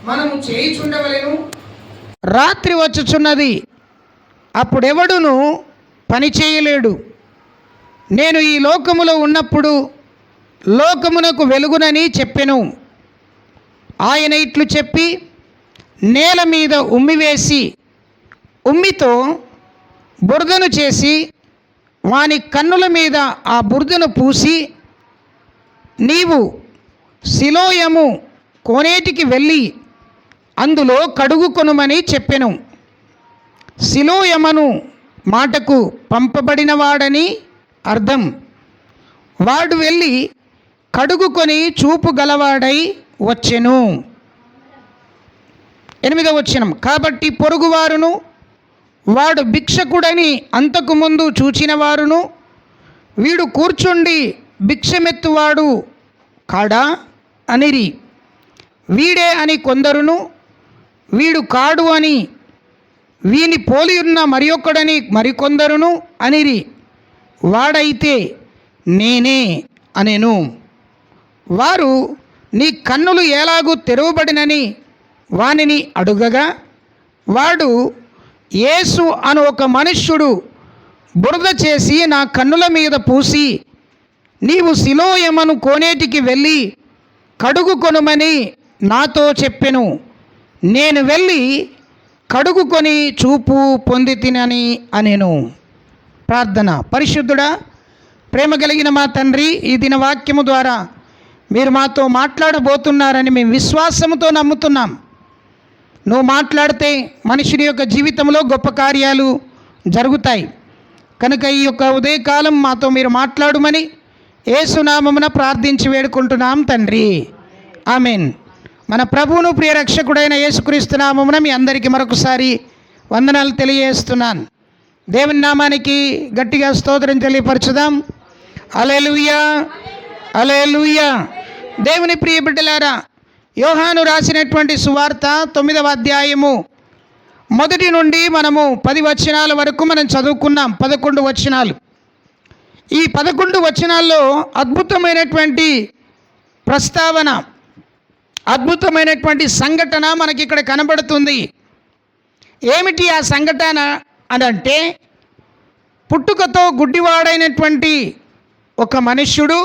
మనము చేయుచుండవలెను. రాత్రి వచ్చుచున్నది, అప్పుడెవడును పని చేయలేడు. నేను ఈ లోకములో ఉన్నప్పుడు లోకమునకు వెలుగునని చెప్పెను. ఆయన ఇట్లు చెప్పి నేల మీద ఉమ్మివేసి ఉమ్మితో బురదను చేసి వాని కన్నుల మీద ఆ బురదను పూసి, నీవు సిలోయము కోనేటికి వెళ్ళి అందులో కడుగుకొనుమని చెప్పెను. సిలోయమను మాటకు పంపబడినవాడని అర్థం. వాడు వెళ్ళి కడుగుకొని చూపు గలవాడై వచ్చెను. 8వ వచనం, కాబట్టి పొరుగువారును వాడు భిక్షకుడని అంతకుముందు చూచిన వారును, వీడు కూర్చుండి భిక్షమెత్తువాడు కాడా అనిరి. వీడే అని కొందరును, వీడు కాడు అని వీని పోలియున్న మరియొక్కడని మరికొందరును అనిరి. వాడైతే నేనే అనెను. వారు, నీ కన్నులు ఎలాగూ తెరవబడినని వానిని అడుగగా, వాడు, యేసు అను ఒక మనుష్యుడు బురద చేసి నా కన్నుల మీద పూసి, నీవు సిలోయమను కోనేటికి వెళ్ళి కడుగుకొనుమని నాతో చెప్పెను. నేను వెళ్ళి కడుగుకొని చూపు పొందితినని అనెను. ప్రార్థన. పరిశుద్ధుడా, ప్రేమ కలిగిన మా తండ్రి, ఈ దిన వాక్యము ద్వారా మీరు మాతో మాట్లాడబోతున్నారని మేము విశ్వాసంతో నమ్ముతున్నాం. నువ్వు మాట్లాడితే మనుషుని యొక్క జీవితంలో గొప్ప కార్యాలు జరుగుతాయి. కనుక ఈ యొక్క ఉదయకాలం మాతో మీరు మాట్లాడుమని యేసునామమున ప్రార్థించి వేడుకుంటున్నాం తండ్రి, ఆమెన్. మన ప్రభువును ప్రియ రక్షకుడైన యేసుక్రీస్తు నామమున మీ అందరికీ మరొకసారి వందనాలు తెలియజేస్తున్నాను. దేవుని నామానికి గట్టిగా స్తోత్రం తెలియపరచుదాం. హల్లెలూయా, హల్లెలూయా. దేవుని ప్రియ బిడ్డలారా, యోహాను రాసినటువంటి సువార్త 9వ అధ్యాయము 1 నుండి మనము 10 వచనాల వరకు మనం చదువుకున్నాం. 11 వచనాలు. ఈ 11 వచనాల్లో అద్భుతమైనటువంటి ప్రస్తావన, అద్భుతమైనటువంటి సంఘటన మనకి ఇక్కడ కనబడుతుంది. ఏమిటి ఆ సంఘటన అనంటే, పుట్టుకతో గుడ్డివాడైనటువంటి ఒక మనుష్యుడు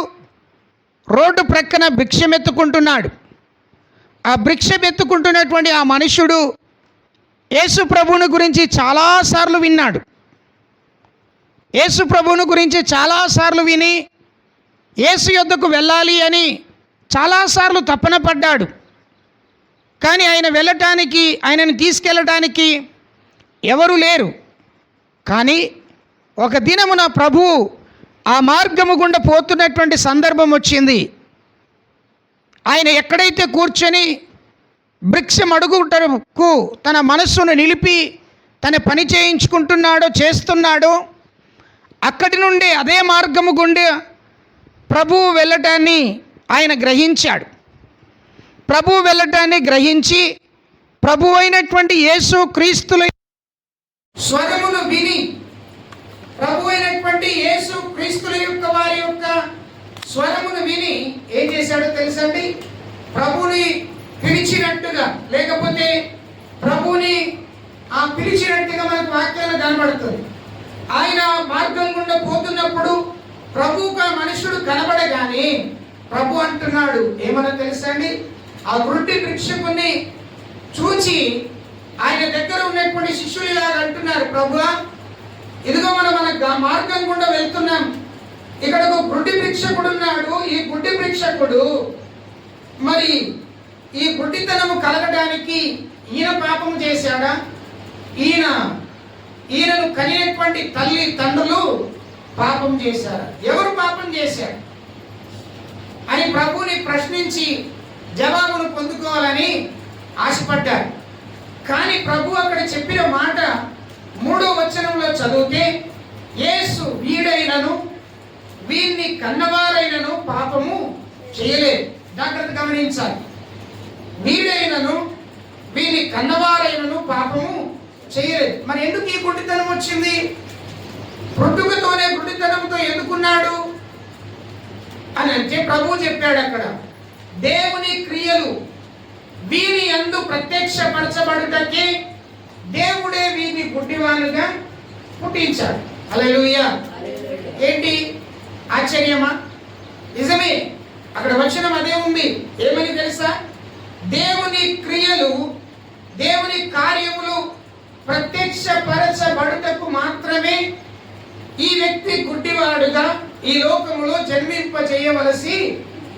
రోడ్డు ప్రక్కన భిక్షమెత్తుకుంటున్నాడు. ఆ భిక్షమెత్తుకుంటున్నటువంటి ఆ మనుష్యుడు యేసు ప్రభువుని గురించి చాలాసార్లు విన్నాడు. యేసు ప్రభువుని గురించి చాలాసార్లు విని యేసు యొద్దకు వెళ్ళాలి అని చాలాసార్లు తపన పడ్డాడు. కానీ ఆయన వెళ్ళటానికి, ఆయనను తీసుకెళ్ళటానికి ఎవరు లేరు. కానీ ఒక దినమున ప్రభువు ఆ మార్గము గుండా పోతున్నటువంటి సందర్భం వచ్చింది. ఆయన ఎక్కడైతే కూర్చొని భిక్షం అడుగుటకు తన మనస్సును నిలిపి తన పని చేస్తున్నాడో అక్కడి నుండి అదే మార్గము గుండా ప్రభువు వెళ్ళటాన్ని ఆయన గ్రహించాడు. ప్రభువు వెళ్ళటాన్ని గ్రహించి ప్రభు అయినటువంటి యేసు క్రీస్తుల స్వరమును విని, ప్రభు అయినటువంటి యేసు క్రీస్తుల యొక్క వారి యొక్క స్వరమును విని ఏం చేశాడో తెలుసండి? ప్రభుని పిలిచినట్టుగా, లేకపోతే ప్రభుని పిలిచినట్టుగా మనకు వాక్యాలు కనబడుతుంది. ఆయన మార్గం గుండా పోతున్నప్పుడు ప్రభువుకు ఆ మనుషుడు కనబడగానే ప్రభు అంటున్నాడు ఏమన్నా తెలుసండి? ఆ వృద్ధి భిక్షకుని చూచి ఆయన దగ్గర ఉన్నటువంటి శిష్యులు ఇలాగ అంటున్నారు, ప్రభువా, ఇదిగో మనం మన మార్గం గుండా వెళ్తున్నాం, ఇక్కడ ఒక గుడ్డి భిక్షకుడు ఉన్నాడు. ఈ గుడ్డి భిక్షకుడు మరి ఈ గుడ్డితనము కలగడానికి ఈయన పాపము చేశాడా? ఈయనను కనినటువంటి తల్లి తండ్రులు పాపం చేశారా? ఎవరు పాపం చేశారు అని ప్రభువుని ప్రశ్నించి జవాబును పొందుకోవాలని ఆశపడ్డారు. కానీ ప్రభు అక్కడ చెప్పిన మాట 3వ వచనంలో చదివితే, యేసు వీడైనను వీన్ని కన్నవారైనను పాపము చేయలేదు. జాగ్రత్త గమనించాలి. వీడైనను వీని కన్నవారైనను పాపము చేయలేదు. మరి ఎందుకు ఈ గుడ్డితనం వచ్చింది? పుట్టుకతోనే గుడ్డితనంతో ఎందుకున్నాడు అని అంటే ప్రభు చెప్పాడు అక్కడ, దేవుని క్రియలు వీని యందు యందు ప్రత్యక్షపరచబడుటకి దేవుడే వీరిని గుడ్డివానుగా పుట్టించాడు. హల్లెలూయా. ఏంటి ఆశ్చర్యమా? నిజమే, అక్కడ వచనం అదే ఉంది. ఏమని తెలుసా? దేవుని క్రియలు, దేవుని కార్యములు ప్రత్యక్షపరచబడుటకు మాత్రమే ఈ వ్యక్తి గుడ్డివాడుగా ఈ లోకములో జన్మింపజేయవలసి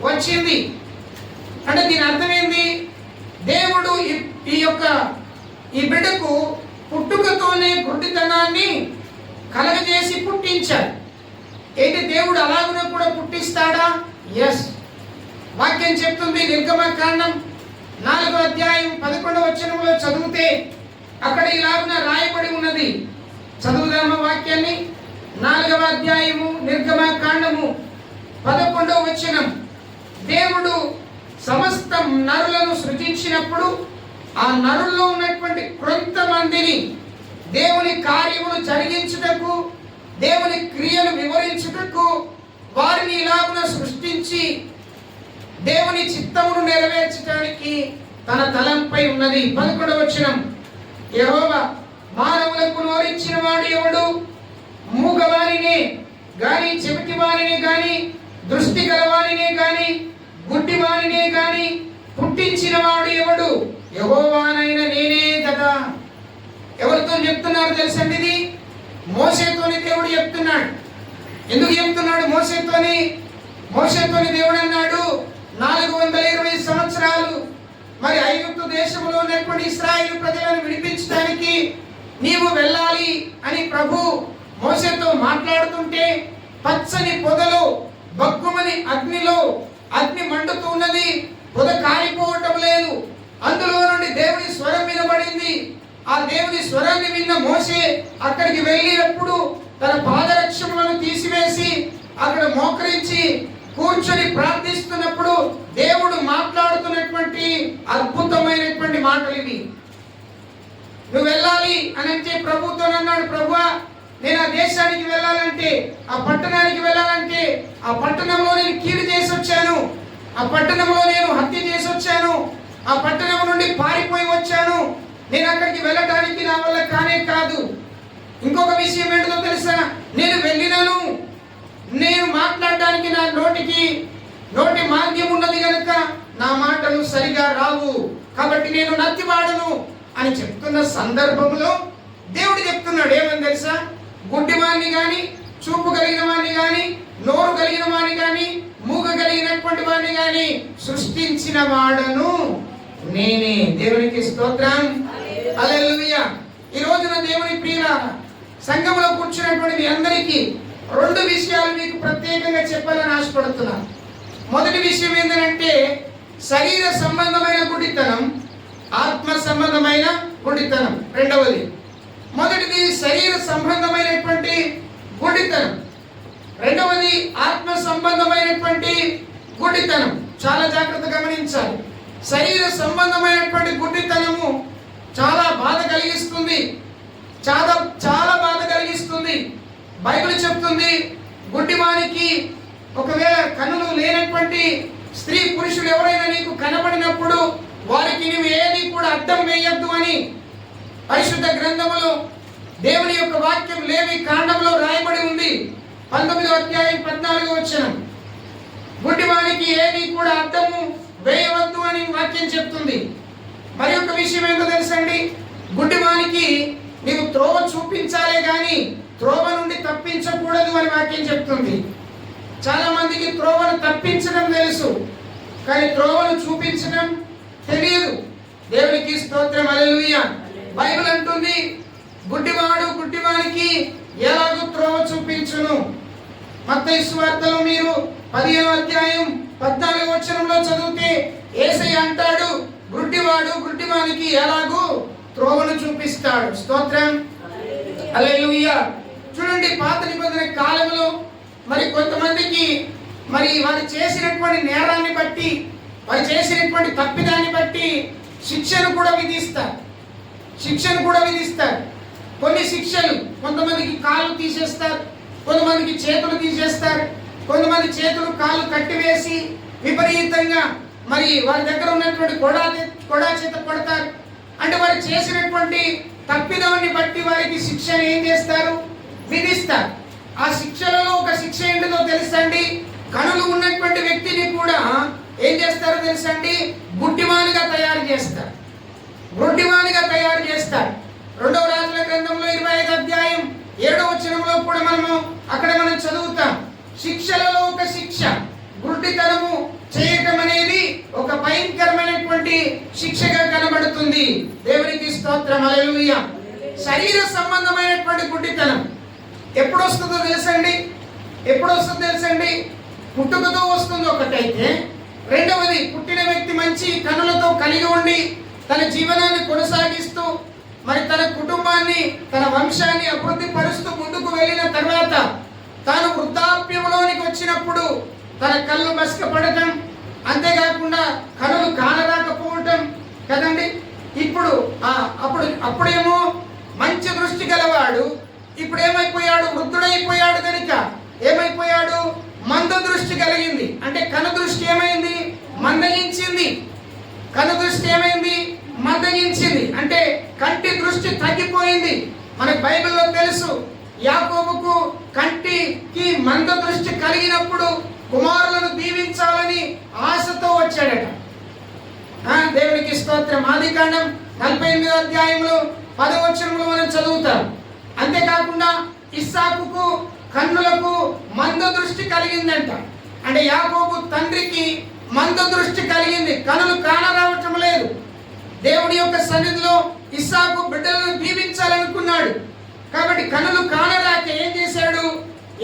వచ్చింది. అంటే దీని అర్థమైంది, దేవుడు ఈ బిడ్డకు పుట్టుకతోనే గుడ్డితనాన్ని కలగజేసి పుట్టించాడు. ఏంటి, దేవుడు అలాగున కూడా పుట్టిస్తాడా? ఎస్. వాక్యం చెప్తుంది, నిర్గమకాండం 4వ అధ్యాయం 11వ వచనంలో చదివితే అక్కడ ఇలాగున రాయబడి ఉన్నది. చదువుదామా వాక్యాన్ని? 4వ అధ్యాయము నిర్గమకాండము 11వ వచనం. దేవుడు సమస్త నరులను సృజించినప్పుడు ఆ నరుల్లో ఉన్నటువంటి కొంతమందిని దేవుని కార్యములు జరిగించుటకు, దేవుని క్రియలు వివరించుటకు వారిని ఇలాగున సృష్టించి దేవుని చిత్తమును నెరవేర్చడానికి తన తలంపై ఉన్నది. 11వ వచనం. యెహోవా మానవులకు నోరిచ్చిన వాడు ఎవడు? మూగవారినే గాని, చెవిటివారినే గాని, దృష్టి గలవారినే గాని, గుడ్డివారినే గాని పుట్టించిన వాడు ఎవడు? యెహోవానైన నేనే కదా. ఎవరితో చెప్తున్నారు తెలుసండి? ఇది మోషేతోని దేవుడు చెప్తున్నాడు. ఎందుకు చెప్తున్నాడు మోషేతోని? మోషేతోని దేవుడు అన్నాడు, 420 సంవత్సరాలు మరి ఐగుప్తు దేశంలో ఉన్నటువంటి ఇశ్రాయేలు ప్రజలను విడిపించడానికి నీవు వెళ్ళాలి అని ప్రభు మోషేతో మాట్లాడుతుంటే పచ్చని పొదలో బగ్గుమని అగ్ని మండుతూ ఉన్నది. పొద కాలిపోవటం లేదు. అందులో నుండి దేవుని స్వరం వినబడింది. ఆ దేవుని స్వరాన్ని విన్న మోషే అక్కడికి వెళ్ళినప్పుడు తన పాదరక్షములను తీసివేసి అక్కడ మోకరించి కూర్చొని ప్రార్థిస్తున్నప్పుడు దేవుడు మాట్లాడుతున్నటువంటి అద్భుతమైనటువంటి మాటలు ఇవి. నువ్వు వెళ్ళాలి అని అంటే ప్రభుతో అన్నాడు, ప్రభువా నేను ఆ దేశానికి వెళ్ళాలంటే, ఆ పట్టణానికి వెళ్ళాలంటే, ఆ పట్టణంలో నేను కీడు చేసి వచ్చాను, ఆ పట్టణంలో నేను హత్య చేసి వచ్చాను, ఆ పట్టణం నుండి పారిపోయి వచ్చాను, నేను అక్కడికి వెళ్ళడానికి నా వల్ల కానే కాదు. ఇంకొక విషయం ఏంటో తెలుసా? నేను వెళ్ళినాను, నేను మాట్లాడడానికి నా నోటి మార్గం ఉన్నది కనుక నా మాటలు సరిగా రావు, కాబట్టి నేను నత్తివాడను అని చెప్తున్న సందర్భంలో దేవుడు చెప్తున్నాడు ఏమని తెలుసా? గుడ్డివాణ్ణి గాని, చూపు కలిగిన వాణ్ణి గాని, నోరు కలిగిన వాణ్ణి గాని, మూగ కలిగినటువంటి వాణ్ణి గాని సృష్టించిన వాడను నేనే. దేవునికి స్తోత్రం. హల్లెలూయా. ఈ రోజున దేవుని ప్రియులారా, సంఘంలో కూర్చున్నటువంటి మీ అందరికీ 2 విషయాలు మీకు ప్రత్యేకంగా చెప్పాలని ఆశపడుతున్నాను. మొదటి విషయం ఏంటంటే శరీర సంబంధమైన గుడ్డితనం, ఆత్మ సంబంధమైన గుడ్డితనం. రెండవది, మొదటిది శరీర సంబంధమైనటువంటి గుడ్డితనం, రెండవది ఆత్మ సంబంధమైనటువంటి గుడ్డితనం. చాలా జాగ్రత్తగా గమనించాలి. శరీర సంబంధమైనటువంటి గుడ్డితనము చాలా బాధ కలిగిస్తుంది, చాలా బాధ కలిగిస్తుంది. బైబిల్ చెప్తుంది, గుడ్డివానికి ఒకవేళ కన్నులు లేనటువంటి స్త్రీ పురుషులు ఎవరైనా నీకు కనబడినప్పుడు వారికి నువ్వు ఏది కూడా అడ్డం వేయొద్దు అని పరిశుద్ధ గ్రంథములో దేవుని యొక్క వాక్యం లేవి కాండంలో రాయబడి ఉంది. 19వ అధ్యాయం 14వ వచనం. గుడ్డివానికి ఏది కూడా అడ్డము వేయవద్దు అని వాక్యం చెప్తుంది. మరి ఒక విషయం ఏంటో తెలుసండి, గుడ్డివానికి నీవు త్రోవ చూపించాలే గాని త్రోవ నుండి తప్పించకూడదు అని వాక్యం చెప్తుంది. చాలా మందికి త్రోవను తప్పించడం తెలుసు, కానీ త్రోవను చూపించడం తెలియదు. దేవునికి స్తోత్రం. హల్లెలూయా. బైబిల్ అంటుంది, గుడ్డివాడు గుడ్డివానికి ఎలాగో త్రోవ చూపించును. మత్తయి సువార్తలో మీరు 15వ అధ్యాయం 14వ వచనంలో చదివితే యేసయ్య అంటాడు, గుడ్డివాడు గుడ్డివానికి ఎలాగో త్రోవను చూపిస్తాడు. స్తోత్రం. హల్లెలూయా. చూడండి, పాత నిబంధన కాలంలో మరి కొంతమందికి మరి వారు చేసినటువంటి నేరాన్ని బట్టి, వారు చేసినటువంటి తప్పిదాన్ని బట్టి శిక్షను కూడా విధిస్తారు. కొన్ని శిక్షలు, కొంతమందికి కాళ్ళు తీసేస్తారు, కొంతమందికి చేతులు తీసేస్తారు, కొంతమంది చేతులు కాళ్ళు కట్టివేసి విపరీతంగా మరి వారి దగ్గర ఉన్నటువంటి కొడా చేత కొడతారు. అంటే వారు చేసినటువంటి తప్పిదాన్ని బట్టి వారికి శిక్షను ఏం చేస్తారు? విధిస్తారు. ఆ శిక్షలలో ఒక శిక్ష ఏంటిదో తెలుసండి? కనులు ఉన్నటువంటి వ్యక్తిని కూడా ఏం చేస్తారో తెలుసండి? గుడ్డివానిగా తయారు చేస్తారు. గుడ్డివానిగా తయారు చేస్తారు. 2వ రాజుల గ్రంథంలో 25వ అధ్యాయం 7వ వచనంలో కూడా మనం చదువుతాం. శిక్షలలో ఒక శిక్ష, గుడ్డితనము చేయటం అనేది ఒక భయంకరమైనటువంటి శిక్షగా కనబడుతుంది. దేవునికి స్తోత్రం, హల్లెలూయా. శరీర సంబంధమైనటువంటి గుడ్డితనం ఎప్పుడు వస్తుందో తెలుసండి? పుట్టుకతో వస్తుంది ఒకటైతే, రెండవది పుట్టిన వ్యక్తి మంచి కనులతో కలిగి ఉండి తన జీవనాన్ని కొనసాగిస్తూ మరి తన కుటుంబాన్ని, తన వంశాన్ని అభివృద్ధి పరుస్తూ ముందుకు వెళ్ళిన తర్వాత తాను వృద్ధాప్యంలోనికి వచ్చినప్పుడు తన కళ్ళు మసకపడటం, అంతేకాకుండా కనులు కానరాకపోవటం కదండి. అప్పుడేమో మంచి దృష్టి గలవాడు, ఇప్పుడు ఏమైపోయాడు? వృద్ధుడైపోయాడు కనుక ఏమైపోయాడు? మంద దృష్టి కలిగింది. అంటే కను దృష్టి ఏమైంది? మందగించింది. కను దృష్టి ఏమైంది? మందగించింది. అంటే కంటి దృష్టి తగ్గిపోయింది. మనకు బైబిల్లో తెలుసు, యాకోబుకు కంటికి మంద దృష్టి కలిగినప్పుడు కుమారులను దీవించాలని ఆశతో వచ్చాడట. దేవునికి స్తోత్రం. ఆదికాండం 48వ అధ్యాయంలో 10వ వచనంలో మనం చదువుతాం. అంతేకాకుండా ఇస్సాకుకు కన్నులకు మంద దృష్టి కలిగిందంట. అంటే యాకోబు తండ్రికి మంద దృష్టి కలిగింది, కనులు కానరావటం లేదు. దేవుడి యొక్క సన్నిధిలో ఇస్సాకు బిడ్డలను దీవించాలనుకున్నాడు. కాబట్టి కనులు కానరాక ఏం చేశాడు?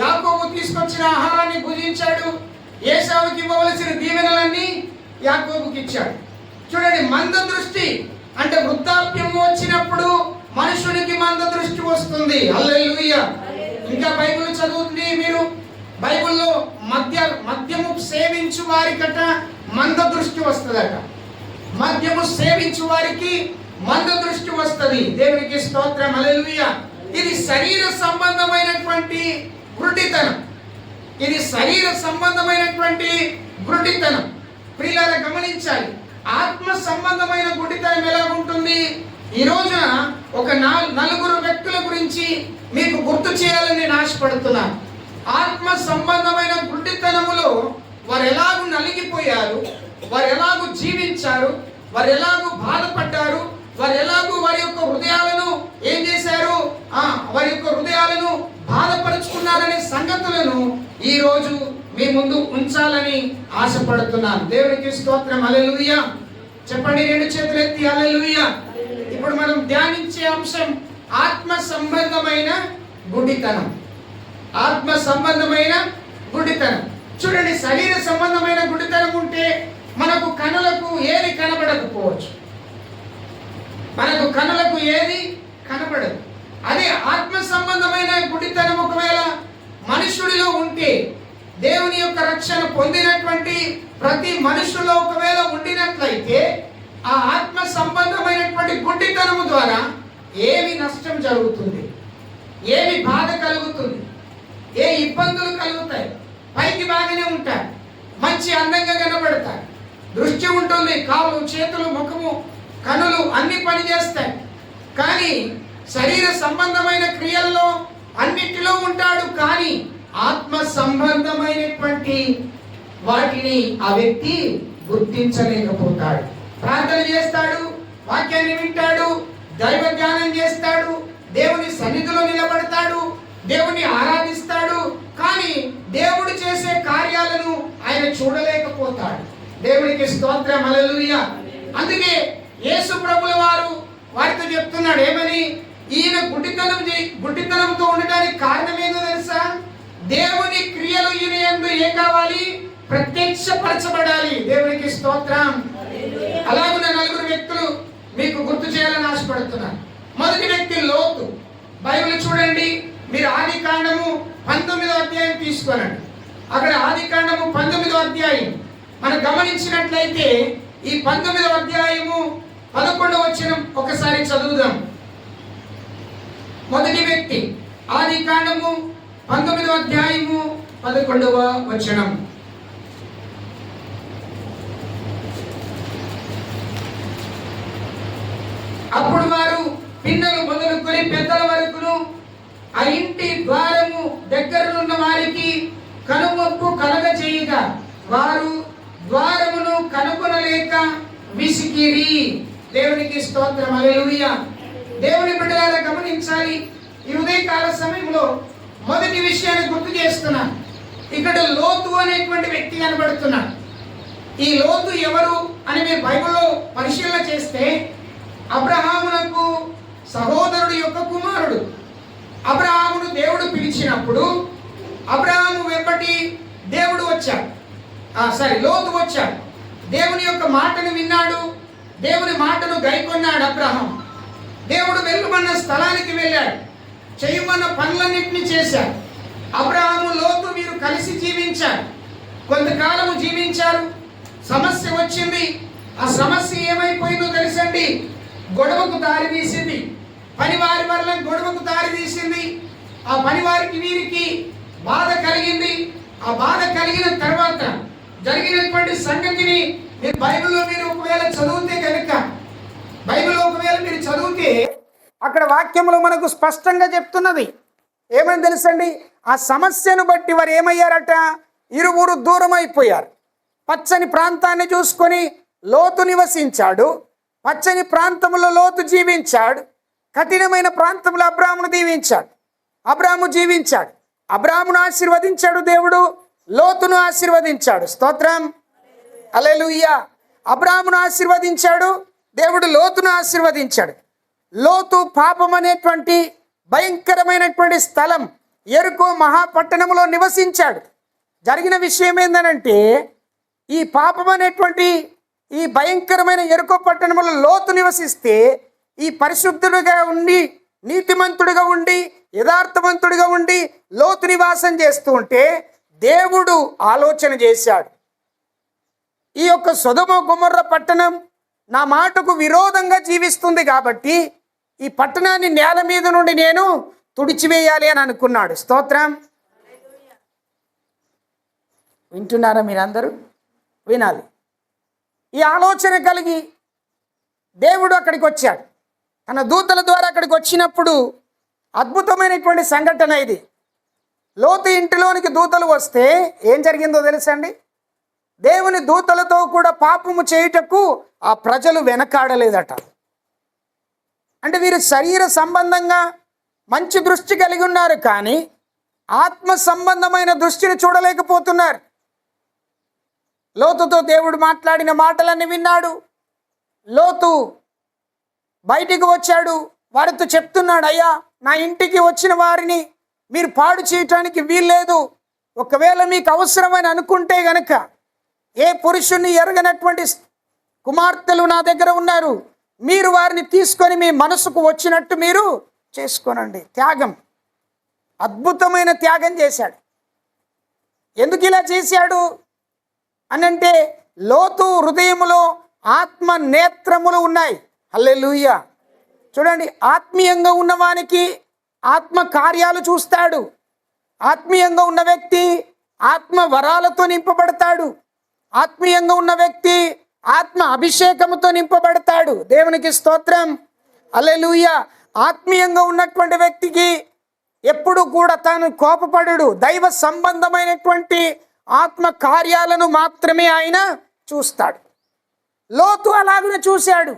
యాకోబు తీసుకొచ్చిన ఆహారాన్ని భుజించాడు. ఏశావుకి ఇవ్వవలసిన దీవెనలన్నీ యాకోబుకి ఇచ్చాడు. చూడండి, మంద దృష్టి అంటే వృద్ధాప్యం వచ్చినప్పుడు మనుషునికి మంద దృష్టి వస్తుంది. హల్లెలూయా. ఇంకా బైబిల్ చదువుతుంది మీరు, బైబిల్లో మద్యము సేవించు వారికట మంద దృష్టి వస్తుందట. మద్యము సేవించు వారికి మంద దృష్టి వస్తుంది. దేవునికి స్తోత్రం, హల్లెలూయా. ఇది శరీర సంబంధమైనటువంటి గుడ్డితనం. ప్రియులారా గమనించాలి. ఆత్మ సంబంధమైన గుడ్డితనం ఎలా ఉంటుంది? ఈ రోజున ఒక 4 వ్యక్తుల గురించి మీకు గుర్తు చేయాలని నేను ఆశపడుతున్నాను. ఆత్మ సంబంధమైన గుడ్డితనములో వారు ఎలాగూ నలిగిపోయారు, వారు ఎలాగూ జీవించారు, వారు ఎలాగూ బాధపడ్డారు, వారు ఎలాగూ వారి యొక్క హృదయాలను ఏం చేశారు? వారి యొక్క హృదయాలను బాధపరుచుకున్నారనే సంగతులను ఈ రోజు మీ ముందు ఉంచాలని ఆశపడుతున్నాను. దేవునికి స్తోత్రం, హల్లెలూయా. చెప్పండి, 2 చేతులు ఎత్తి హల్లెలూయా. ఇప్పుడు మనం ధ్యానించే అంశం ఆత్మ సంబంధమైన గుడ్డితనం. ఆత్మ సంబంధమైన గుడ్డితనం. చూడండి, శరీర సంబంధమైన గుడ్డితనం ఉంటే మనకు కనులకు ఏది కనబడకపోవచ్చు, మనకు కనులకు ఏది కనబడదు. అదే ఆత్మ సంబంధమైన గుడ్డితనం ఒకవేళ మనుషుడిలో ఉంటే, దేవుని యొక్క రక్షణ పొందినటువంటి ప్రతి మనుషులో ఒకవేళ ఉండినట్లయితే, ఆ ఆత్మ సంబంధమైనటువంటి గుడ్డితనము ద్వారా ఏమి నష్టం జరుగుతుంది, ఏమి బాధ కలుగుతుంది, ఏ ఇబ్బందులు కలుగుతాయి? పైకి బాగానే ఉంటారు, మంచి అందంగా కనబడతారు, దృష్టి ఉంటుంది, కాళ్ళు, చేతులు, ముఖము, కనులు అన్ని పని చేస్తాయి. కానీ శరీర సంబంధమైన క్రియల్లో అన్నిటిలో ఉంటాడు, కానీ ఆత్మ సంబంధమైనటువంటి వాటిని ఆ వ్యక్తి గుర్తించలేకపోతాడు. ప్రార్థన చేస్తాడు, వాక్యాన్ని వింటాడు, దైవ ధ్యానం చేస్తాడు, దేవుని సన్నిధిలో నిలబడతాడు, దేవుని ఆరాధిస్తాడు, కానీ దేవుడు చేసే కార్యాలను ఆయన చూడలేకపోతాడు. దేవునికి స్తోత్రం, హల్లెలూయా. అందుకే యేసు ప్రభుల వారు వారితో చెప్తున్నాడు ఏమని? ఈయన గుడ్డితనంతో ఉండడానికి కారణం ఏందో తెలుసా? దేవుని క్రియలు ఈయన యందు ఏం కావాలి? ప్రత్యక్షపరచబడాలి. దేవునికి స్తోత్రం. అలాగున్న 4 వ్యక్తులు మీకు గుర్తు చేయాలని ఆశపడుతున్నాను. మొదటి వ్యక్తి లోతు. బైబిల్ చూడండి, మీరు ఆదికాండము 19వ అధ్యాయం తీసుకోనండి. అక్కడ ఆదికాండము 19వ అధ్యాయం మనం గమనించినట్లయితే, ఈ 19వ అధ్యాయము 11వ వచనం ఒకసారి చదువుదాం. మొదటి వ్యక్తి ఆదికాండము 19వ అధ్యాయము 11వ వచనం. అప్పుడు వారు పిన్నలు మొదలుకొని పెద్దల వరకును ఆ ఇంటి ద్వారము దగ్గరనున్న వారికి కనుమొప్పు కలగజేయగా వారు ద్వారమును కనుగొనలేక విసిగిరి. దేవునికి స్తోత్రం, హల్లెలూయా. దేవుని బిడ్డలారా గమనించాలి, ఈ ఉదయకాల సమయంలో మొదటి విషయాన్ని గుర్తు చేస్తున్నా. ఇక్కడ లోతు అనేటువంటి వ్యక్తి కనబడుతున్నాడు. ఈ లోతు ఎవరు అని మీరు బైబిల్లో పరిశీలన చేస్తే అబ్రహామునకు సహోదరుడు యొక్క కుమారుడు. అబ్రహామును దేవుడు పిలిచినప్పుడు అబ్రహాము వెంబడి దేవుడు వచ్చాడు, లోతు వచ్చాడు. దేవుని యొక్క మాటను విన్నాడు, దేవుని మాటను గైకొన్నాడు అబ్రహాం. దేవుడు వెళ్ళమన్న స్థలానికి వెళ్ళాడు, చేయమన్న పనులన్నింటినీ చేశాడు. అబ్రహాము లోతు వీరు కలిసి జీవించారు. కొంతకాలము జీవించారు, సమస్య వచ్చింది. ఆ సమస్య ఏమైపోయిందో తెలుసండి, గొడవకు దారి తీసింది. పనివారి వల్ల గొడవకు దారి తీసింది. ఆ పనివారికి వీరికి బాధ కలిగింది. ఆ బాధ కలిగిన తర్వాత జరిగినటువంటి సంగతిని మీరు బైబిల్లో మీరు ఒకవేళ చదివితే కనుక, బైబిల్లో ఒకవేళ మీరు చదివితే అక్కడ వాక్యంలో మనకు స్పష్టంగా చెప్తున్నది. ఏమని తెలుసండి, ఆ సమస్యను బట్టి వారు ఏమయ్యారట, ఇరువురు దూరం అయిపోయారు. పచ్చని ప్రాంతాన్ని చూసుకొని లోతు నివసించాడు. పచ్చని ప్రాంతంలో లోతు జీవించాడు. కఠినమైన ప్రాంతంలో అబ్రాహామును దీవించాడు. అబ్రాహాము జీవించాడు. అబ్రాహామును ఆశీర్వదించాడు దేవుడు, లోతును ఆశీర్వదించాడు. స్తోత్రం, హల్లెలూయా. అబ్రాహామును ఆశీర్వదించాడు దేవుడు, లోతును ఆశీర్వదించాడు. లోతు పాపం అనేటువంటి భయంకరమైనటువంటి స్థలం యెరికో మహాపట్టణంలో నివసించాడు. జరిగిన విషయం ఏంటంటే, ఈ పాపం అనేటువంటి ఈ భయంకరమైన యెరికో పట్టణంలో లోతు నివసిస్తే, ఈ పరిశుద్ధుడిగా ఉండి నీతిమంతుడిగా ఉండి యథార్థవంతుడిగా ఉండి లోతు నివాసం చేస్తూ ఉంటే దేవుడు ఆలోచన చేశాడు, ఈ యొక్క సొదొమ గొమొర్ర పట్టణం నా మాటకు విరోధంగా జీవిస్తుంది కాబట్టి ఈ పట్టణాన్ని నేల మీద నుండి నేను తుడిచివేయాలి అని అనుకున్నాడు. స్తోత్రం, వింటున్నారా మీరందరూ? వినాలి. ఈ ఆలోచన కలిగి దేవుడు అక్కడికి వచ్చాడు. తన దూతల ద్వారా అక్కడికి వచ్చినప్పుడు అద్భుతమైనటువంటి సంఘటన ఇది. లోతు ఇంటిలోనికి దూతలు వస్తే ఏం జరిగిందో తెలుసండి, దేవుని దూతలతో కూడా పాపము చేయుటకు ఆ ప్రజలు వెనకాడలేదట. అంటే వీరు శరీర సంబంధంగా మంచి దృష్టి కలిగి ఉన్నారు, కానీ ఆత్మ సంబంధమైన దృష్టిని చూడలేకపోతున్నారు. లోతుతో దేవుడు మాట్లాడిన మాటలన్నీ విన్నాడు. లోతు బయటికి వచ్చాడు, వారితో చెప్తున్నాడు, అయ్యా నా ఇంటికి వచ్చిన వారిని మీరు పాడు చేయటానికి వీల్లేదు. ఒకవేళ మీకు అవసరమని అనుకుంటే గనక, ఏ పురుషుణ్ణి ఎరగనటువంటి కుమార్తెలు నా దగ్గర ఉన్నారు, మీరు వారిని తీసుకొని మీ మనసుకు వచ్చినట్టు మీరు చేసుకోనండి. త్యాగం, అద్భుతమైన త్యాగం చేశాడు. ఎందుకు ఇలా చేశాడు అనంటే, లోతు హృదయములో ఆత్మ నేత్రములు ఉన్నాయి. హల్లెలూయా. చూడండి, ఆత్మీయంగా ఉన్నవానికి ఆత్మ కార్యాలు చూస్తాడు. ఆత్మీయంగా ఉన్న వ్యక్తి ఆత్మ వరాలతో నింపబడతాడు. ఆత్మీయంగా ఉన్న వ్యక్తి ఆత్మ అభిషేకముతో నింపబడతాడు. దేవునికి స్తోత్రం, హల్లెలూయా. ఆత్మీయంగా ఉన్నటువంటి వ్యక్తికి ఎప్పుడు కూడా తాను కోపపడడు. దైవ సంబంధమైనటువంటి ఆత్మ కార్యాలను మాత్రమే ఆయన చూస్తాడు. లోతు అలాగనే చూశాడు.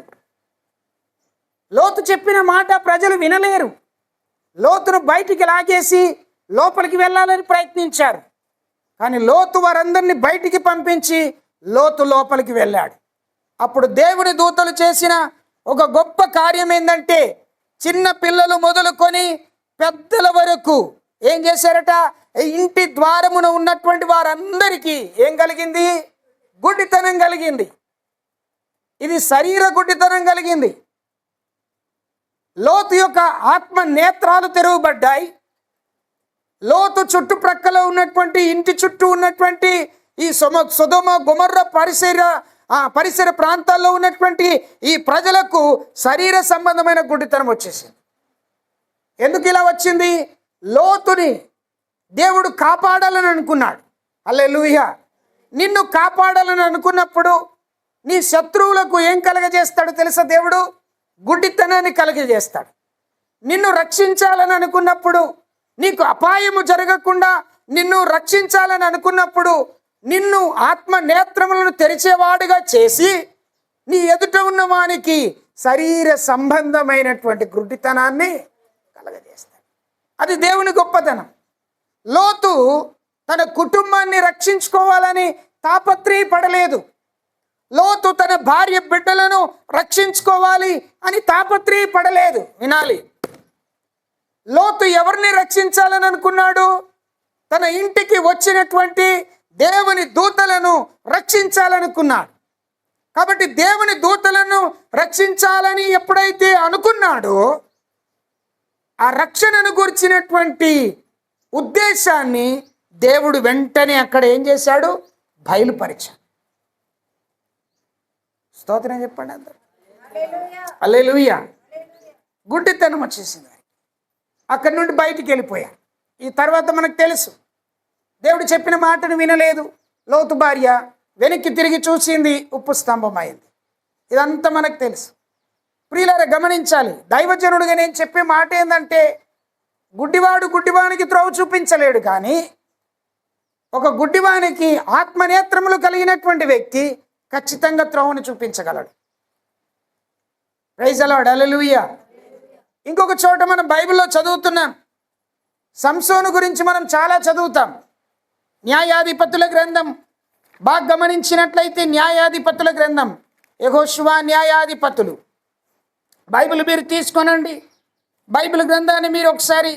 లోతు చెప్పిన మాట ప్రజలు వినలేరు. లోతును బయటికి లాగేసి లోపలికి వెళ్ళాలని ప్రయత్నించారు, కానీ లోతు వారందరినీ బయటికి పంపించి లోతు లోపలికి వెళ్ళాడు. అప్పుడు దేవుని దూతలు చేసిన ఒక గొప్ప కార్యం ఏంటంటే, చిన్న పిల్లలు మొదలుకొని పెద్దల వరకు ఏం చేశారట, ఇంటి ద్వారమున ఉన్నటువంటి వారందరికీ ఏం కలిగింది? గుడ్డితనం కలిగింది. ఇది శరీర గుడ్డితనం కలిగింది. లోతు యొక్క ఆత్మ నేత్రాలు తెరవబడ్డాయి. లోతు చుట్టుప్రక్కల ఉన్నటువంటి ఇంటి చుట్టూ ఉన్నటువంటి ఈ సొదొమ గొమొర్ర పరిసర ప్రాంతాల్లో ఉన్నటువంటి ఈ ప్రజలకు శరీర సంబంధమైన గుడ్డితనం వచ్చేసింది. ఎందుకు ఇలా వచ్చింది? లోతుని దేవుడు కాపాడాలని అనుకున్నాడు. హల్లెలూయా. నిన్ను కాపాడాలని అనుకున్నప్పుడు నీ శత్రువులకు ఏం కలగజేస్తాడు తెలుసా? దేవుడు గుడ్డితనాన్ని కలుగజేస్తాడు. నిన్ను రక్షించాలని అనుకున్నప్పుడు, నీకు అపాయము జరగకుండా నిన్ను రక్షించాలని అనుకున్నప్పుడు నిన్ను ఆత్మ నేత్రములను తెరిచేవాడుగా చేసి నీ ఎదుట ఉన్న వానికి శరీర సంబంధమైనటువంటి గుడ్డితనాన్ని కలగజేస్తాడు. అది దేవుని గొప్పతనం. లోతు తన కుటుంబాన్ని రక్షించుకోవాలని తాపత్రయపడలేదు. లోతు తన భార్య బిడ్డలను రక్షించుకోవాలి అని తాపత్రయపడలేదు. వినాలి, లోతు ఎవరిని రక్షించాలని అనుకున్నాడు? తన ఇంటికి వచ్చినటువంటి దేవుని దూతలను రక్షించాలనుకున్నాడు. కాబట్టి దేవుని దూతలను రక్షించాలని ఎప్పుడైతే అనుకున్నాడో, ఆ రక్షణను గురించినటువంటి ఉద్దేశాన్ని దేవుడు వెంటనే అక్కడ ఏం చేశాడు? బయలుపరిచాడు. స్తోత్రం చెప్పండి అందరూ. హల్లెలూయా. గుడ్డితనం వచ్చేసింది. అక్కడి నుండి బయటికి వెళ్ళిపోయాడు. ఈ తర్వాత మనకు తెలుసు, దేవుడు చెప్పిన మాటను వినలేదు. లోతు భార్య వెనక్కి తిరిగి చూసింది, ఉప్పు స్తంభం అయింది. ఇదంతా మనకు తెలుసు. ప్రియులారా, గమనించాలి. దైవజనుడిగా నేను చెప్పే మాట ఏంటంటే, గుడ్డివాడు గుడ్డివానికి త్రోవ చూపించలేడు, కానీ ఒక గుడ్డివానికి ఆత్మనేత్రములు కలిగినటువంటి వ్యక్తి ఖచ్చితంగా త్రోవను చూపించగలడు. Praise the lord. హల్లెలూయా. ఇంకొక చోట మనం బైబిల్లో చదువుతున్నాం. సంసోను గురించి మనం చాలా చదువుతాం. న్యాయాధిపతుల గ్రంథం బాగా గమనించినట్లయితే, న్యాయాధిపతుల గ్రంథం, యెహోషువ న్యాయాధిపతులు, బైబిల్ మీరు తీసుకోనండి. బైబిల్ గ్రంథాన్ని మీరు ఒకసారి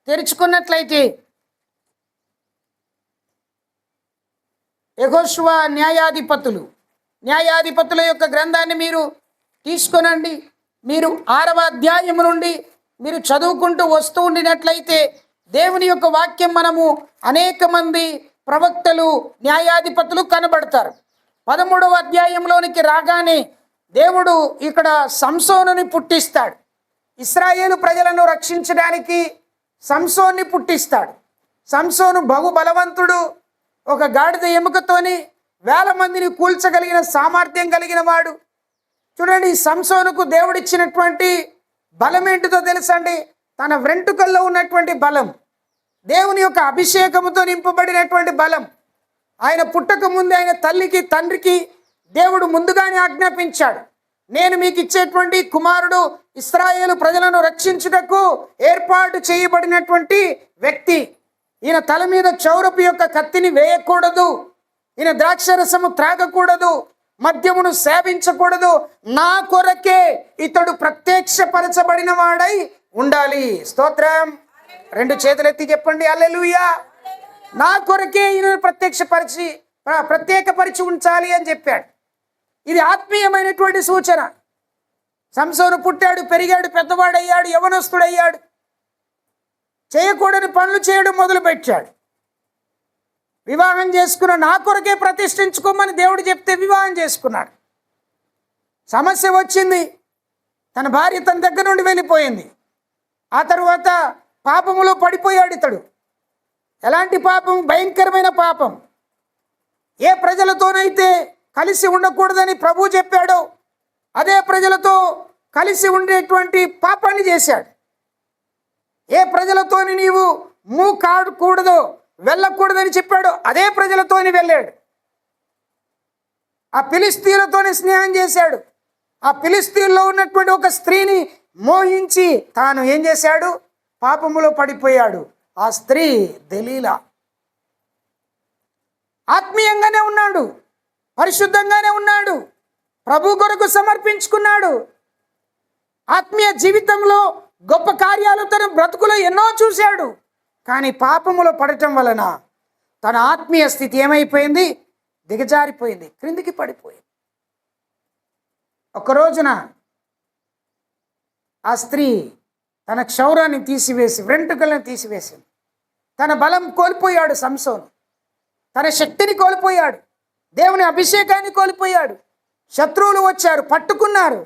తెరుచుకున్నట్లయితే, యెహోషువ న్యాయాధిపతుల యొక్క గ్రంథాన్ని మీరు తీసుకోనండి. మీరు 6వ అధ్యాయం నుండి మీరు చదువుకుంటూ వస్తూ ఉండినట్లయితే, దేవుని యొక్క వాక్యం మనము అనేక మంది ప్రవక్తలు, న్యాయాధిపతులు కనబడతారు. 13వ అధ్యాయంలోనికి రాగానే దేవుడు ఇక్కడ సంసోనుని పుట్టిస్తాడు. ఇశ్రాయేలు ప్రజలను రక్షించడానికి సంసోన్ని పుట్టిస్తాడు. సంసోను బహు బలవంతుడు. ఒక గాడిద ఎముకతోని 1000 మందిని కూల్చగలిగిన సామర్థ్యం కలిగిన వాడు. చూడండి, సంసోనుకు దేవుడిచ్చినటువంటి బలం ఏంటిదో తెలుసండి? తన వెంట్రుకల్లో ఉన్నటువంటి బలం, దేవుని యొక్క అభిషేకముతో నింపబడినటువంటి బలం. ఆయన పుట్టక ముందే ఆయన తల్లికి తండ్రికి దేవుడు ముందుగానే ఆజ్ఞాపించాడు, నేను మీకు ఇచ్చేటువంటి కుమారుడు ఇశ్రాయేలు ప్రజలను రక్షించుటకు ఏర్పాటు చేయబడినటువంటి వ్యక్తి. ఈయన తల మీద క్షౌరపు యొక్క కత్తిని వేయకూడదు, ఈయన ద్రాక్షరసము త్రాగకూడదు, మద్యమును సేవించకూడదు, నా కొరకే ఇతడు ప్రత్యక్షపరచబడిన వాడై ఉండాలి. స్తోత్రం. 2 చేతులెత్తి చెప్పండి హల్లెలూయా. నా కొరకే ఈయన ప్రత్యేకపరిచి ఉంచాలి అని చెప్పాడు. ఇది ఆత్మీయమైనటువంటి సూచన. సంసోను పుట్టాడు, పెరిగాడు, పెద్దవాడయ్యాడు, యవనస్తుడయ్యాడు, చేయకూడని పనులు చేయడం మొదలుపెట్టాడు. వివాహం చేసుకున్న, నా కొరకే ప్రతిష్ఠించుకోమని దేవుడు చెప్తే వివాహం చేసుకున్నాడు. సమస్య వచ్చింది, తన భార్య తన దగ్గర నుండి వెళ్ళిపోయింది. ఆ తరువాత పాపములో పడిపోయాడు ఇతడు. ఎలాంటి పాపం? భయంకరమైన పాపం. ఏ ప్రజలతోనైతే కలిసి ఉండకూడదని ప్రభువు చెప్పాడో అదే ప్రజలతో కలిసి ఉండేటువంటి పాపాన్ని చేశాడు. ఏ ప్రజలతోని నీవు కాడకూడదో, వెళ్ళకూడదని చెప్పాడో అదే ప్రజలతోని వెళ్ళాడు. ఆ ఫిలిస్తీయులతోని స్నేహం చేశాడు. ఆ ఫిలిస్తీయుల్లో ఉన్నటువంటి ఒక స్త్రీని మోహించి తాను ఏం చేశాడు? పాపములో పడిపోయాడు. ఆ స్త్రీ దెలీలా. ఆత్మీయంగానే ఉన్నాడు, పరిశుద్ధంగానే ఉన్నాడు, ప్రభు కొరకు సమర్పించుకున్నాడు. ఆత్మీయ జీవితంలో గొప్ప కార్యాలు తన బ్రతుకులో ఎన్నో చూశాడు. కానీ పాపములో పడటం వలన తన ఆత్మీయ స్థితి ఏమైపోయింది? దిగజారిపోయింది, క్రిందికి పడిపోయింది. ఒక రోజున ఆ స్త్రీ తన క్షౌరాన్ని తీసివేసి, వెంట్రుకలను తీసివేసింది. తన బలం కోల్పోయాడు సంసోను, తన శక్తిని కోల్పోయాడు, దేవుని అభిషేకాన్ని కోల్పోయాడు. శత్రువులు వచ్చారు, పట్టుకున్నారు,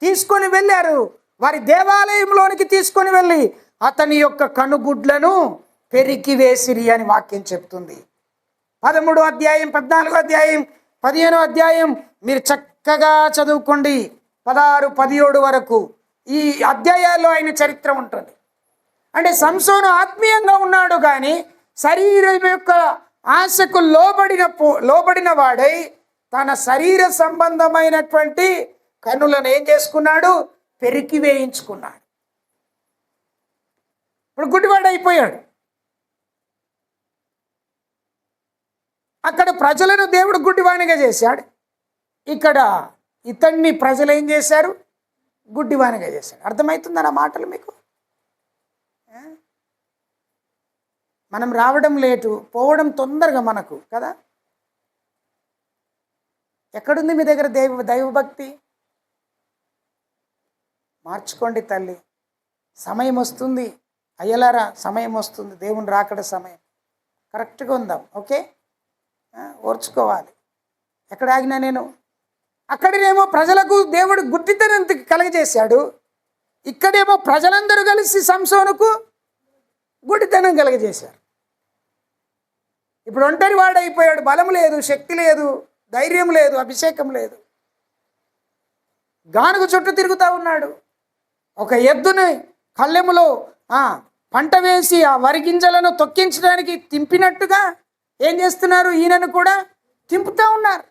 తీసుకొని వెళ్ళారు. వారి దేవాలయంలోనికి తీసుకొని వెళ్ళి అతని యొక్క కనుగుడ్లను పెరికివేసిరి అని వాక్యం చెప్తుంది. 13వ అధ్యాయం, 14వ అధ్యాయం, 15వ అధ్యాయం మీరు చక్కగా చదువుకోండి. 16, 17 వరకు ఈ అధ్యాయాల్లో ఆయన చరిత్ర ఉంటుంది. అంటే సంసోను ఆత్మీయంగా ఉన్నాడు కానీ శరీరం యొక్క ఆశకు లోబడిన వాడై తన శరీర సంబంధమైనటువంటి కన్నులను ఏం చేసుకున్నాడు? పెరికి వేయించుకున్నాడు. ఇప్పుడు గుడ్డివాడు అయిపోయాడు. అక్కడ ప్రజలను దేవుడు గుడ్డివానిగా చేశాడు. ఇక్కడ ఇతన్ని ప్రజలు ఏం చేశారు? గుడ్డివానిగా చేశాడు. అర్థమవుతుందా నా మాటలు మీకు? మనం రావడం లేటు, పోవడం తొందరగా మనకు కదా. ఎక్కడుంది మీ దగ్గర దైవభక్తి? మార్చుకోండి తల్లి. సమయం వస్తుంది అయ్యలారా, సమయం వస్తుంది. దేవుని రాకడ సమయం. కరెక్ట్గా ఉందాం. ఓకే, ఓర్చుకోవాలి. ఎక్కడ ఆగినా నేను? అక్కడనేమో ప్రజలకు దేవుడు గుడ్డితనం కలగజేశాడు. ఇక్కడేమో ప్రజలందరూ కలిసి సంసోనుకు గుడ్డితనం కలగజేశారు. ఇప్పుడు ఒంటరి వాడైపోయాడు. బలం లేదు, శక్తి లేదు, ధైర్యం లేదు, అభిషేకం లేదు. గానుగు చుట్టూ తిరుగుతూ ఉన్నాడు. ఒక ఎద్దుని కళ్ళెములో పంట వేసి ఆ వరి గింజలను తొక్కించడానికి తింపినట్టుగా ఏం చేస్తున్నారు? ఈయనను కూడా తింపుతూ ఉన్నారు.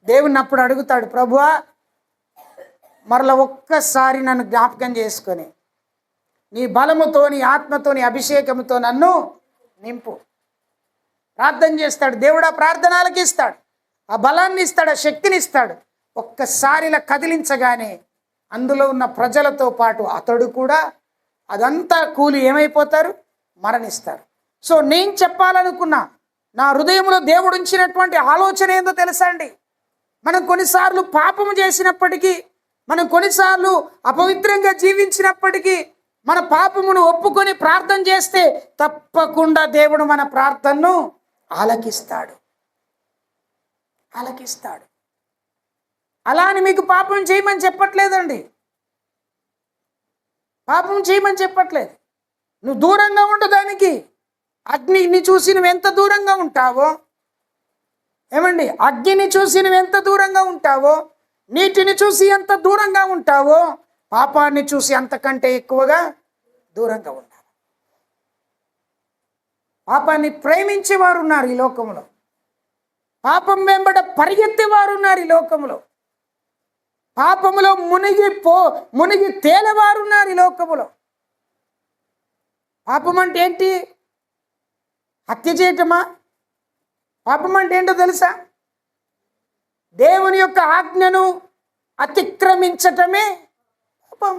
దేవుని అప్పుడు అడుగుతాడు, ప్రభువా మరలా ఒక్కసారి నన్ను జ్ఞాపకం చేసుకొని నీ బలముతో, నీ ఆత్మతో, నీ అభిషేకంతో నన్ను నింపు. ప్రార్థన చేస్తాడు. దేవుడు ఆ ప్రార్థన ఆలకిస్తాడు, ఆ బలాన్ని ఇస్తాడు, ఆ శక్తిని ఇస్తాడు. ఒక్కసారి ఇలా కదిలించగానే అందులో ఉన్న ప్రజలతో పాటు అతడు కూడా అదంతా కూలి ఏమైపోతారు? మరణిస్తారు. సో నేను చెప్పాలనుకున్నా నా హృదయంలో దేవుడు ఉంచినటువంటి ఆలోచన ఏందో తెలుసా అండి? మనం కొన్నిసార్లు పాపము చేసినప్పటికీ, మనం కొన్నిసార్లు అపవిత్రంగా జీవించినప్పటికీ మన పాపమును ఒప్పుకొని ప్రార్థన చేస్తే తప్పకుండా దేవుడు మన ప్రార్థనను ఆలకిస్తాడు. అలా అని మీకు పాపం చేయమని చెప్పట్లేదండి. పాపం చేయమని చెప్పట్లేదు. నువ్వు దూరంగా ఉండు దానికి. అగ్నిని చూసి నువ్వు ఎంత దూరంగా ఉంటావో, ఏమండి, అగ్నిని చూసి నువ్వు ఎంత దూరంగా ఉంటావో, నీటిని చూసి ఎంత దూరంగా ఉంటావో, పాపాన్ని చూసి అంతకంటే ఎక్కువగా దూరంగా ఉండాలి. పాపాన్ని ప్రేమించేవారు ఉన్నారు ఈ లోకంలో. పాపం వెంబడ పరిగెత్తేవారు ఉన్నారు ఈ లోకంలో. పాపములో మునిగి తేలేవారు ఉన్నారు ఈ లోకములో. పాపం అంటే ఏంటి? హత్య చేయటమా? పాపం అంటే ఏంటో తెలుసా? దేవుని యొక్క ఆజ్ఞను అతిక్రమించటమే పాపం.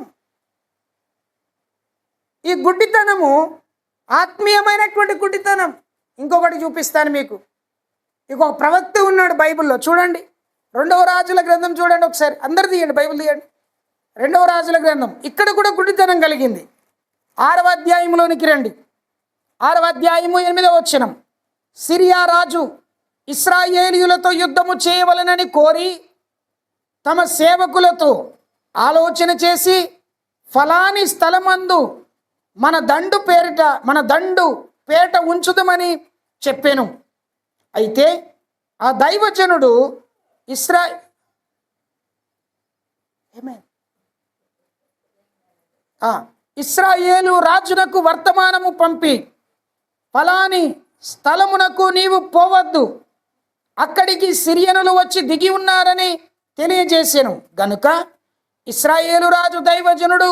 ఈ గుడ్డితనము ఆత్మీయమైనటువంటి గుడ్డితనం. ఇంకొకటి చూపిస్తాను మీకు. ఇంకొక ప్రవక్త ఉన్నాడు బైబిల్లో. చూడండి, 2వ రాజుల గ్రంథం చూడండి ఒకసారి. అందరు తీయండి, బైబిల్ తీయండి. 2వ రాజుల గ్రంథం. ఇక్కడ కూడా గుడ్డితనం కలిగింది. 6వ అధ్యాయంలోనికి రండి. 6వ అధ్యాయము 8వ వచనం. సిరియా రాజు ఇశ్రాయేలీయులతో యుద్ధము చేయవలనని కోరి తమ సేవకులతో ఆలోచన చేసి ఫలాని స్థలమందు మన దండు పేట ఉంచుదమని చెప్పాను. అయితే ఆ దైవజనుడు ఇశ్రాయేలు రాజునకు వర్తమానము పంపి, ఫలాని స్థలమునకు నీవు పోవద్దు, అక్కడికి సిరియనులు వచ్చి దిగి ఉన్నారని తెలియజేసాను. గనుక ఇశ్రాయేలు రాజు దైవజనుడు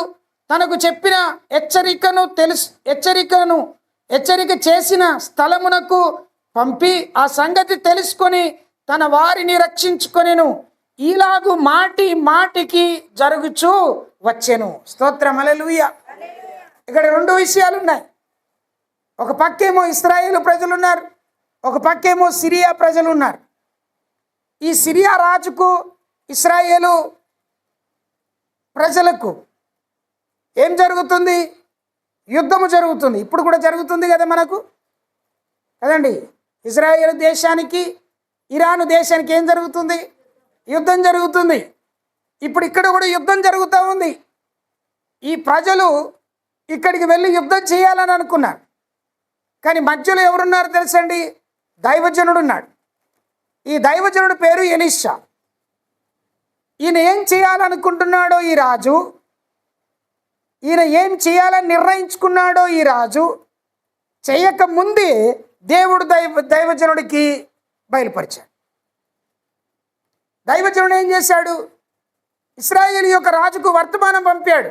తనకు చెప్పిన హెచ్చరిక చేసిన స్థలమునకు పంపి ఆ సంగతి తెలుసుకొని తన వారిని రక్షించుకొనెను. ఈలాగు మాటికి జరుగుచూ వచ్చెను. స్తోత్రం, హల్లెలూయా. ఇక్కడ 2 విషయాలు ఉన్నాయి. ఒక పక్కేమో ఇశ్రాయేలు ప్రజలు ఉన్నారు, ఒక పక్కేమో సిరియా ప్రజలు ఉన్నారు. ఈ సిరియా రాజుకు ఇశ్రాయేలు ప్రజలకు ఏం జరుగుతుంది? యుద్ధము జరుగుతుంది. ఇప్పుడు కూడా జరుగుతుంది కదా మనకు, కదండి. ఇజ్రాయేల్ దేశానికి ఇరాను దేశానికి ఏం జరుగుతుంది? యుద్ధం జరుగుతుంది. ఇప్పుడు ఇక్కడ కూడా యుద్ధం జరుగుతూ ఉంది. ఈ ప్రజలు ఇక్కడికి వెళ్ళి యుద్ధం చేయాలని అనుకున్నారు. కానీ మధ్యలో ఎవరున్నారు తెలుసండి? దైవజనుడు ఉన్నాడు. ఈ దైవజనుడు పేరు ఎలీషా. ఈయన ఏం చేయాలనుకుంటున్నాడో ఈ రాజు, ఈయన ఏం చేయాలని నిర్ణయించుకున్నాడో ఈ రాజు చేయక ముందే దేవుడు దైవజనుడికి బయలుపరిచాడు. దైవజనుడు ఏం చేశాడు? ఇశ్రాయేలు యొక్క రాజుకు వర్తమానం పంపాడు.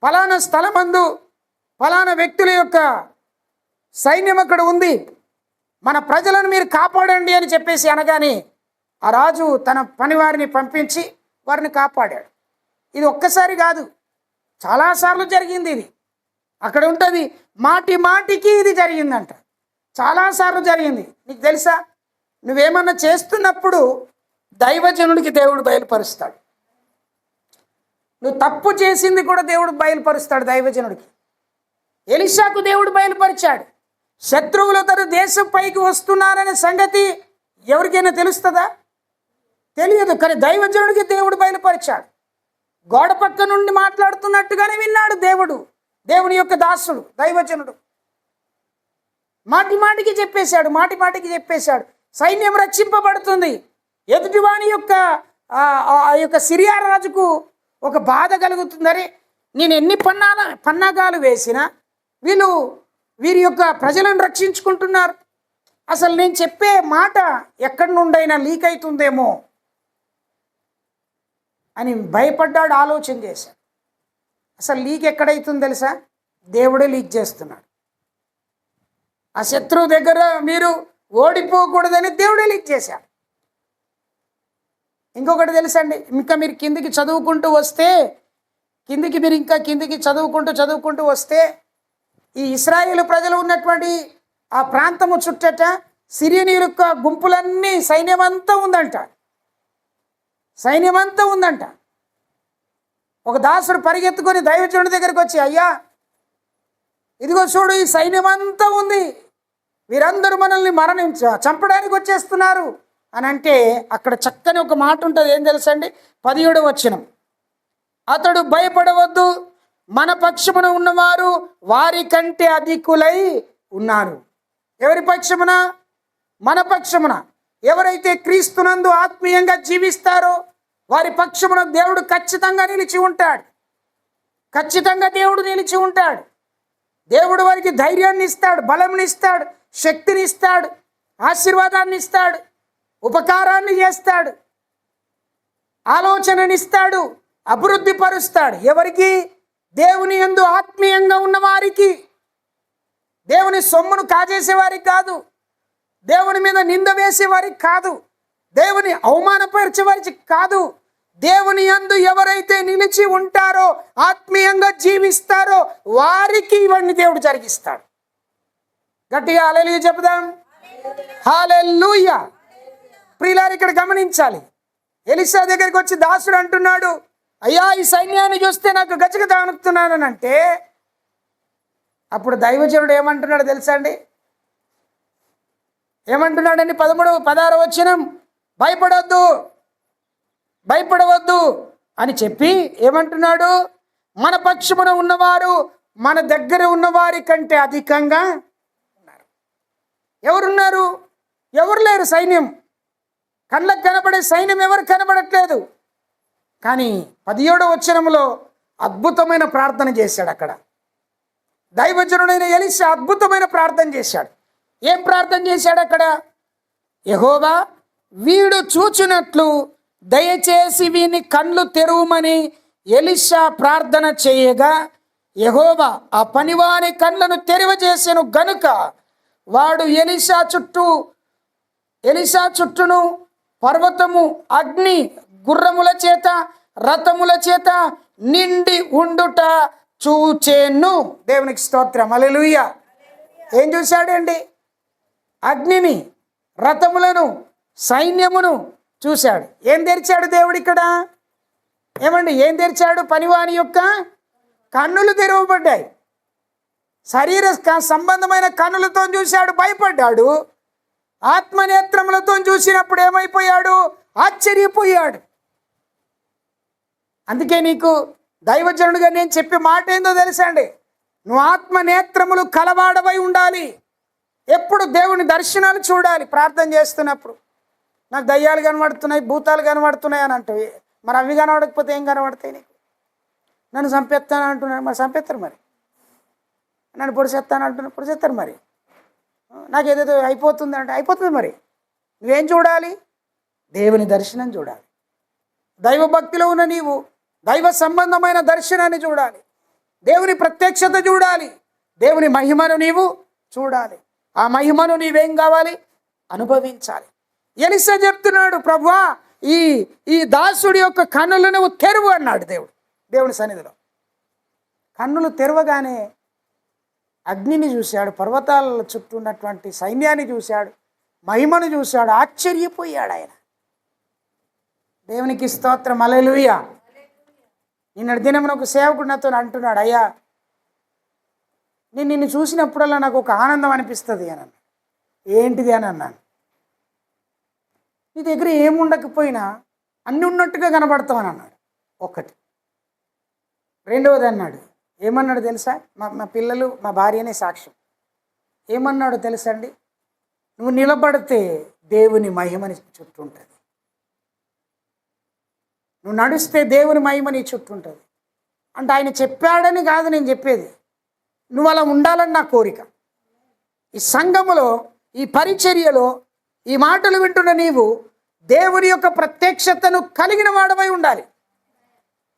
ఫలానా స్థలమందు ఫలానా వ్యక్తుల యొక్క సైన్యం అక్కడ ఉంది, మన ప్రజలను మీరు కాపాడండి అని చెప్పేసి అనగానే ఆ రాజు తన పనివారిని పంపించి వారిని కాపాడాడు. ఇది ఒక్కసారి కాదు, చాలాసార్లు జరిగింది. ఇది అక్కడ ఉంటుంది, మాటి మాటికి ఇది జరిగిందంట, చాలాసార్లు జరిగింది. నీకు తెలుసా, నువ్వేమన్నా చేస్తున్నప్పుడు దైవజనుడికి దేవుడు బయలుపరుస్తాడు. నువ్వు తప్పు చేసింది కూడా దేవుడు బయలుపరుస్తాడు దైవజనుడికి. ఎలీషాకు దేవుడు బయలుపరిచాడు. శత్రువులు తన దేశం పైకి వస్తున్నారనే సంగతి ఎవరికైనా తెలుస్తుందా? తెలియదు. కానీ దైవజనుడికి దేవుడు బయలుపరిచాడు. గోడ పక్క నుండి మాట్లాడుతున్నట్టుగానే విన్నాడు దేవుడు, దేవుని యొక్క దాసుడు దైవజనుడు. మాటి మాటికి చెప్పేశాడు. సైన్యం రక్షింపబడుతుంది. ఎదుటివాని యొక్క ఆ యొక్క సిరియా రాజుకు ఒక బాధ కలుగుతుందని, నేను ఎన్ని పన్నాగాలు వేసినా వీరి యొక్క ప్రజలను రక్షించుకుంటున్నారు, అసలు నేను చెప్పే మాట ఎక్కడి నుండైనా లీక్ అవుతుందేమో అని భయపడ్డాడు, ఆలోచన చేశాడు. అసలు లీక్ ఎక్కడైతుందో తెలుసా? దేవుడే లీక్ చేస్తున్నాడు. ఆ శత్రువు దగ్గర మీరు ఓడిపోకూడదని దేవుడే లీక్ చేశాడు. ఇంకొకటి తెలుసండి, ఇంకా మీరు కిందికి చదువుకుంటూ వస్తే చదువుకుంటూ వస్తే ఈ ఇశ్రాయేలు ప్రజలు ఉన్నటువంటి ఆ ప్రాంతము చుట్టట సిరియనీయుల యొక్క గుంపులన్నీ సైన్యమంతా ఉందంట. ఒక దాసుడు పరిగెత్తుకొని దైవజనుడి దగ్గరికి వచ్చి, అయ్యా ఇదిగో చూడు, ఈ సైన్యమంతా ఉంది, వీరందరూ మనల్ని చంపడానికి వచ్చేస్తున్నారు అని అంటే, అక్కడ చక్కని ఒక మాట ఉంటుంది. ఏం తెలుసండి? 17వ వచనం, అతడు భయపడవద్దు, మన పక్షమున ఉన్నవారు వారి కంటే అధికులై ఉన్నారు. ఎవరి పక్షమున? మన పక్షమున. ఎవరైతే క్రీస్తునందు ఆత్మీయంగా జీవిస్తారో వారి పక్షమున దేవుడు ఖచ్చితంగా నిలిచి ఉంటాడు. దేవుడు వారికి ధైర్యాన్ని ఇస్తాడు, బలంని ఇస్తాడు, శక్తిని ఇస్తాడు, ఆశీర్వాదాన్ని ఇస్తాడు, ఉపకారాన్ని చేస్తాడు, ఆలోచననిస్తాడు, అభివృద్ధి పరుస్తాడు. ఎవరికి? దేవుని యందు ఆత్మీయంగా ఉన్న వారికి. దేవుని సొమ్మును కాజేసేవారికి కాదు, దేవుని మీద నింద వేసేవారికి కాదు, దేవుని అవమానపరిచేవారికి కాదు. దేవుని యందు ఎవరైతే నిలిచి ఉంటారో, ఆత్మీయంగా జీవిస్తారో వారికి ఇవన్నీ దేవుడు జరిగిస్తాడు. గట్టిగా హల్లెలూయా చెప్దాం. హల్లెలూయా. ప్రియులారు, ఇక్కడ గమనించాలి. ఎలీషా దగ్గరికి వచ్చి దాసుడు అంటున్నాడు, అయ్యా ఈ సైన్యాన్ని చూస్తే నాకు గజగజ వణుకుతున్నానని అంటే, అప్పుడు దైవజనుడు ఏమంటున్నాడు తెలుసా అండి? ఏమంటున్నాడండి? 16వ వచనం, భయపడవద్దు అని చెప్పి ఏమంటున్నాడు? మన పక్షమున ఉన్నవారు మన దగ్గర ఉన్నవారి కంటే అధికంగా ఉన్నారు. ఎవరున్నారు? ఎవరు లేరు. సైన్యం, కళ్ళకు కనబడే సైన్యం ఎవరు కనబడట్లేదు. కానీ 17వ వచనంలో అద్భుతమైన ప్రార్థన చేశాడు. అక్కడ దైవజనుడైన ఎలీషా అద్భుతమైన ప్రార్థన చేశాడు. ఏం ప్రార్థన చేశాడు అక్కడ? యెహోవా వీడు చూచినట్లు దయచేసి వీని కళ్ళు తెరువమని ఎలీషా ప్రార్థన చేయగా, యెహోవా ఆ పనివాని కళ్ళను తెరవజేసెను గనుక వాడు ఎలీషా చుట్టూను పర్వతము అగ్ని గుర్రముల చేత రథముల చేత నిండి ఉండుట చూచెను. దేవునికి స్తోత్రం. హల్లెలూయా. ఏం చూశాడండి? అగ్నిని, రథములను, సైన్యమును చూశాడు. ఏం తెరిచాడు దేవుడు ఇక్కడ? ఏమండి ఏం తెరిచాడు? పనివాని యొక్క కన్నులు తెరవబడ్డాయి. శరీర సంబంధమైన కన్నులతో చూశాడు, భయపడ్డాడు. ఆత్మనేత్రములతో చూసినప్పుడు ఏమైపోయాడు? ఆశ్చర్యపోయాడు. అందుకే నీకు దైవజనుడిగా నేను చెప్పే మాట ఏందో తెలుసా అండి? నువ్వు ఆత్మనేత్రములు కలవాడవై ఉండాలి. ఎప్పుడు దేవుని దర్శనాలు చూడాలి. ప్రార్థన చేస్తున్నప్పుడు నాకు దయ్యాలు కనబడుతున్నాయి, భూతాలు కనబడుతున్నాయి అని అంటే మరి అవి కనబడకపోతే ఏం కనబడతాయి నీకు? నన్ను చంపేస్తాను అంటున్నాడు, మరి చంపేస్తారు. మరి నన్ను పొడిచేస్తాను అంటున్నాడు, పొడిచేస్తారు. మరి నాకు ఏదేదో అయిపోతుంది అంటే అయిపోతుంది. మరి నువ్వేం చూడాలి? దేవుని దర్శనం చూడాలి. దైవ భక్తిలో ఉన్న నీవు దైవ సంబంధమైన దర్శనాన్ని చూడాలి. దేవుని ప్రత్యక్షత చూడాలి. దేవుని మహిమను నీవు చూడాలి. ఆ మహిమను నీవేం కావాలి? అనుభవించాలి. ఎలీషా చెప్తున్నాడు, ప్రభువా ఈ దాసుడి యొక్క కన్నులు నువ్వు తెరువు అన్నాడు దేవుని సన్నిధిలో. కన్నులు తెరవగానే అగ్నిని చూశాడు, పర్వతాల చుట్టూ ఉన్నటువంటి సైన్యాన్ని చూశాడు, మహిమను చూశాడు, ఆశ్చర్యపోయాడు ఆయన. దేవునికి స్తోత్రం, హల్లెలూయా. నిన్నటి దినం ఒక సేవకుడు నాతో అంటున్నాడు, అయ్యా నేను నిన్ను చూసినప్పుడల్లా నాకు ఒక ఆనందం అనిపిస్తుంది అని అన్నాడు. ఏంటిది అని అన్నాను. నీ దగ్గర ఏముండకపోయినా అన్నీ ఉన్నట్టుగా కనబడతామని అన్నాడు. ఒకటి. రెండవది అన్నాడు, ఏమన్నాడు తెలుసా? మా పిల్లలు మా భార్యనే సాక్ష్యం. ఏమన్నాడు తెలుసా అండి? నువ్వు నిలబడితే దేవుని మహిమని చుట్టూ ఉంటుంది, నువ్వు నడిస్తే దేవుని మహిమ నీ చుట్టూ ఉంటుంది. అంటే ఆయన చెప్పాడని కాదు నేను చెప్పేది, నువ్వు అలా ఉండాలని నా కోరిక. ఈ సంఘములో, ఈ పరిచర్యలో ఈ మాటలు వింటున్న నీవు దేవుని యొక్క ప్రత్యక్షతను కలిగిన వాడమై ఉండాలి.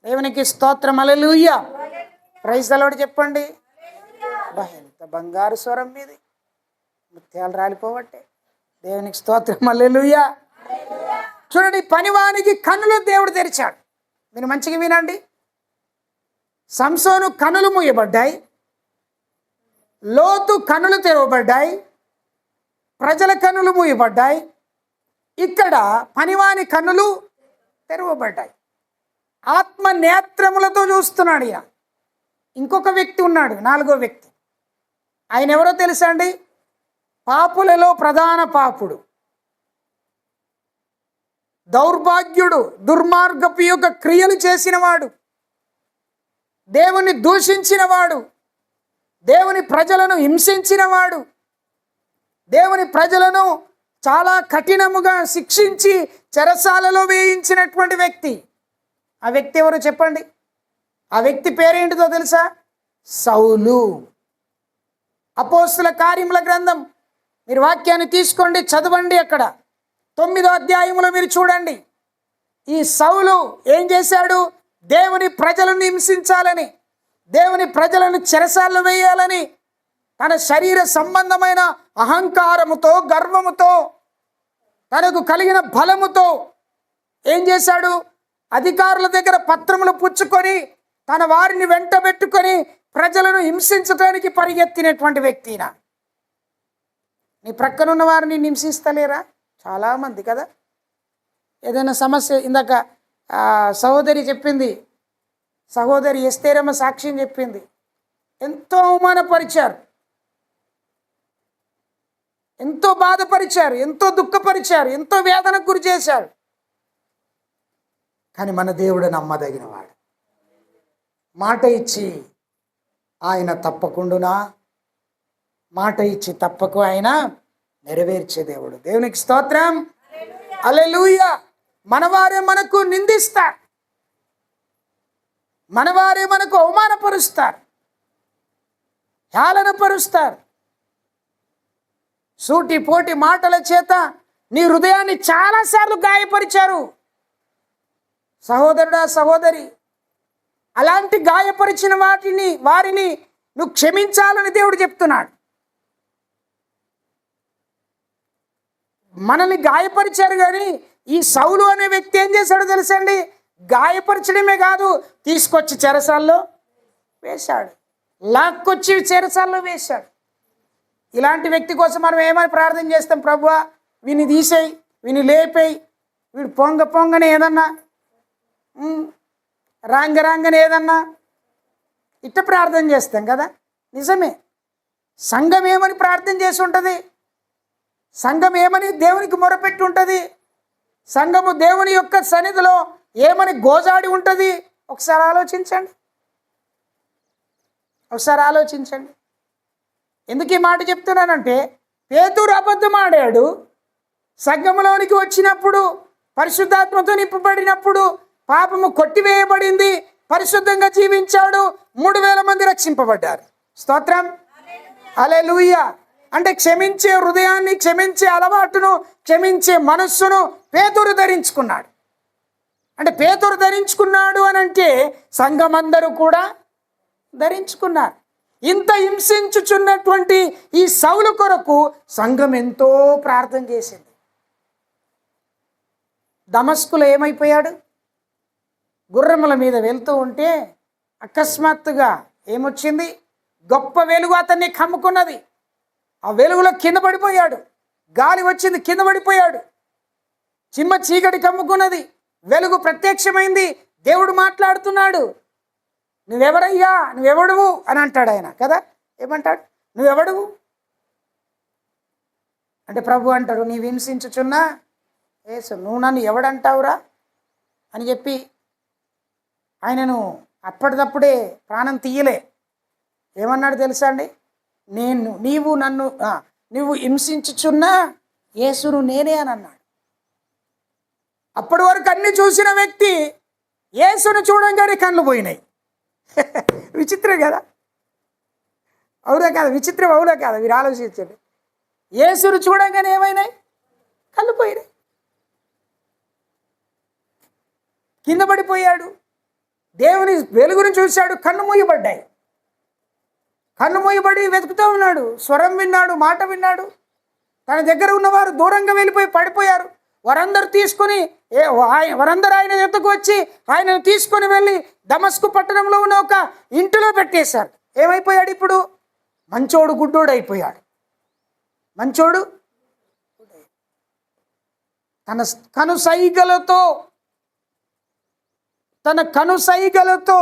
దేవునికి స్తోత్రం, హల్లెలూయా. ప్రైజ్ ది లార్డ్ చెప్పండి. ఎంత బంగారు స్వరం మీది, ముత్యాలు రాలిపోవట్టే. దేవునికి స్తోత్రం, హల్లెలూయా. చూడండి, పనివానికి కన్నులు దేవుడు తెరిచాడు. మీరు మంచిగా వినండి. సంసోను కన్నులు మూయబడ్డాయి, లోతు కన్నులు తెరవబడ్డాయి, ప్రజల కన్నులు మూయబడ్డాయి. ఇక్కడ పనివాని కన్నులు తెరవబడ్డాయి. ఆత్మ నేత్రములతో చూస్తున్నాడు ఈయన. ఇంకొక వ్యక్తి ఉన్నాడు, నాలుగో వ్యక్తి. ఆయన ఎవరో తెలుసా అండి? పాపులలో ప్రధాన పాపుడు, దౌర్భాగ్యుడు, దుర్మార్గపు యొక్క క్రియలు చేసినవాడు, దేవుని దూషించినవాడు, దేవుని ప్రజలను హింసించినవాడు, దేవుని ప్రజలను చాలా కఠినముగా శిక్షించి చెరసాలలో వేయించినటువంటి వ్యక్తి. ఆ వ్యక్తి ఎవరో చెప్పండి? ఆ వ్యక్తి పేరేంటిదో తెలుసా? సౌలు. అపోస్తుల కార్యముల గ్రంథం మీరు వాక్యాన్ని తీసుకోండి, చదవండి. అక్కడ 9వ అధ్యాయంలో మీరు చూడండి. ఈ సౌలు ఏం చేశాడు? దేవుని ప్రజలను హింసించాలని, దేవుని ప్రజలను చెరసాల్లో వేయాలని తన శరీర సంబంధమైన అహంకారముతో, గర్వముతో, తనకు కలిగిన బలముతో ఏం చేశాడు? అధికారుల దగ్గర పత్రములు పుచ్చుకొని తన వారిని వెంటబెట్టుకొని ప్రజలను హింసించడానికి పరిగెత్తినటువంటి వ్యక్తిన. నీ ప్రక్కనున్న వారిని హింసిస్తలేరా? చాలామంది కదా. ఏదైనా సమస్య, ఇందాక సహోదరి చెప్పింది, సహోదరి ఎస్తేరమ్మ సాక్ష్యం చెప్పింది, ఎంతో అవమానపరిచారు, ఎంతో బాధపరిచారు, ఎంతో దుఃఖపరిచారు, ఎంతో వేదనకు గురి చేశారు. కానీ మన దేవుడు నమ్మదగినవాడు. మాట ఇచ్చి ఆయన తప్పకుండా, మాట ఇచ్చి తప్పకు ఆయన నెరవేర్చే దేవుడు. దేవునికి స్తోత్రం, హల్లెలూయా. మనవారే మనకు నిందిస్తారు, మనవారే మనకు అవమానపరుస్తారు, హేళనపరుస్తారు. సూటి పోటి మాటల చేత నీ హృదయాన్ని చాలాసార్లు గాయపరిచారు. సహోదరుడా, సహోదరి, అలాంటి గాయపరిచిన వారిని నువ్వు క్షమించాలని దేవుడు చెప్తున్నాడు. మనల్ని గాయపరిచారు, కానీ ఈ సౌలు అనే వ్యక్తి ఏం చేశాడో తెలుసండి? గాయపరచడమే కాదు, తీసుకొచ్చి చెరసాల్లో వేశాడు, లాక్కొచ్చి చెరసాల్లో వేశాడు. ఇలాంటి వ్యక్తి కోసం మనం ఏమని ప్రార్థన చేస్తాం? ప్రభువా, వీని తీసేయి, వీని లేపేయి, వీడు పొంగనే ఏదన్నా, రాంగనే ఏదన్నా, ఇట్ట ప్రార్థన చేస్తాం కదా. నిజమే. సంఘం ఏమని ప్రార్థన చేసి ఉంటుంది? సంఘం ఏమని దేవునికి మొరపెట్టి ఉంటుంది? సంఘము దేవుని యొక్క సన్నిధిలో ఏమని గోజాడి ఉంటుంది? ఒకసారి ఆలోచించండి, ఒకసారి ఆలోచించండి. ఎందుకు ఈ మాట చెప్తున్నానంటే, పేతురు అబద్ధం ఆడాడు. సంఘములోనికి వచ్చినప్పుడు, పరిశుద్ధాత్మతో నింపబడినప్పుడు పాపము కొట్టివేయబడింది, పరిశుద్ధంగా జీవించాడు. 3,000 మంది రక్షింపబడ్డారు. స్తోత్రం, హల్లెలూయా. అంటే క్షమించే హృదయాన్ని, క్షమించే అలవాటును, క్షమించే మనస్సును పేతురు ధరించుకున్నాడు. అంటే పేతురు ధరించుకున్నాడు అని అంటే సంఘమందరూ కూడా ధరించుకున్నారు. ఇంత హింసించుచున్నటువంటి ఈ సౌలు కొరకు సంఘం ఎంతో ప్రార్థన చేసింది. దమస్కులో ఏమైపోయాడు? గుర్రముల మీద వెళ్తూ ఉంటే అకస్మాత్తుగా ఏమొచ్చింది? గొప్ప వెలుగు అతన్ని కమ్ముకున్నది. ఆ వెలుగులో కింద పడిపోయాడు. గాలి వచ్చింది, కింద పడిపోయాడు. చిమ్మ చీకటి కమ్ముకున్నది, వెలుగు ప్రత్యక్షమైంది. దేవుడు మాట్లాడుతున్నాడు. నువ్వెవరయ్యా, నువ్వెవడువు అని అంటాడు ఆయన కదా. ఏమంటాడు? నువ్వెవడువు అంటే ప్రభు అంటాడు, నీ హింసించుచున్నా యేసు, నువ్వు నన్ను ఎవడంటావురా అని చెప్పి ఆయనను అప్పటిదప్పుడే ప్రాణం తీయలే. ఏమన్నాడు తెలుసా అండి? నీవు హింసించుచున్నా యేసును నేనే అని అన్నాడు. అప్పటి వరకు అన్ని చూసిన వ్యక్తి యేసును చూడంగానే కళ్ళు పోయినాయి. విచిత్రం కదా, అవునా కాదు? విచిత్రం అవునా కాదు? మీరు ఆలోచించండి. యేసును చూడంగానే ఏమైనాయి? కళ్ళు పోయినాయి. కింద పడిపోయాడు. దేవుని వెలుగును చూశాడు, కన్ను మూయబడ్డాయి. కన్ను మూయబడి వెతుకుతూ ఉన్నాడు. స్వరం విన్నాడు, మాట విన్నాడు. తన దగ్గర ఉన్నవారు దూరంగా వెళ్ళిపోయి పడిపోయారు. వారందరూ తీసుకొని వారందరూ ఆయన ఎత్తుకు వచ్చి ఆయనను తీసుకొని వెళ్ళి దమస్కు పట్టణంలో ఉన్న ఒక ఇంటిలో పెట్టేశారు. ఏమైపోయాడు ఇప్పుడు? మంచోడు గుడ్డోడు అయిపోయాడు. మంచోడు తన కనుసైగలతో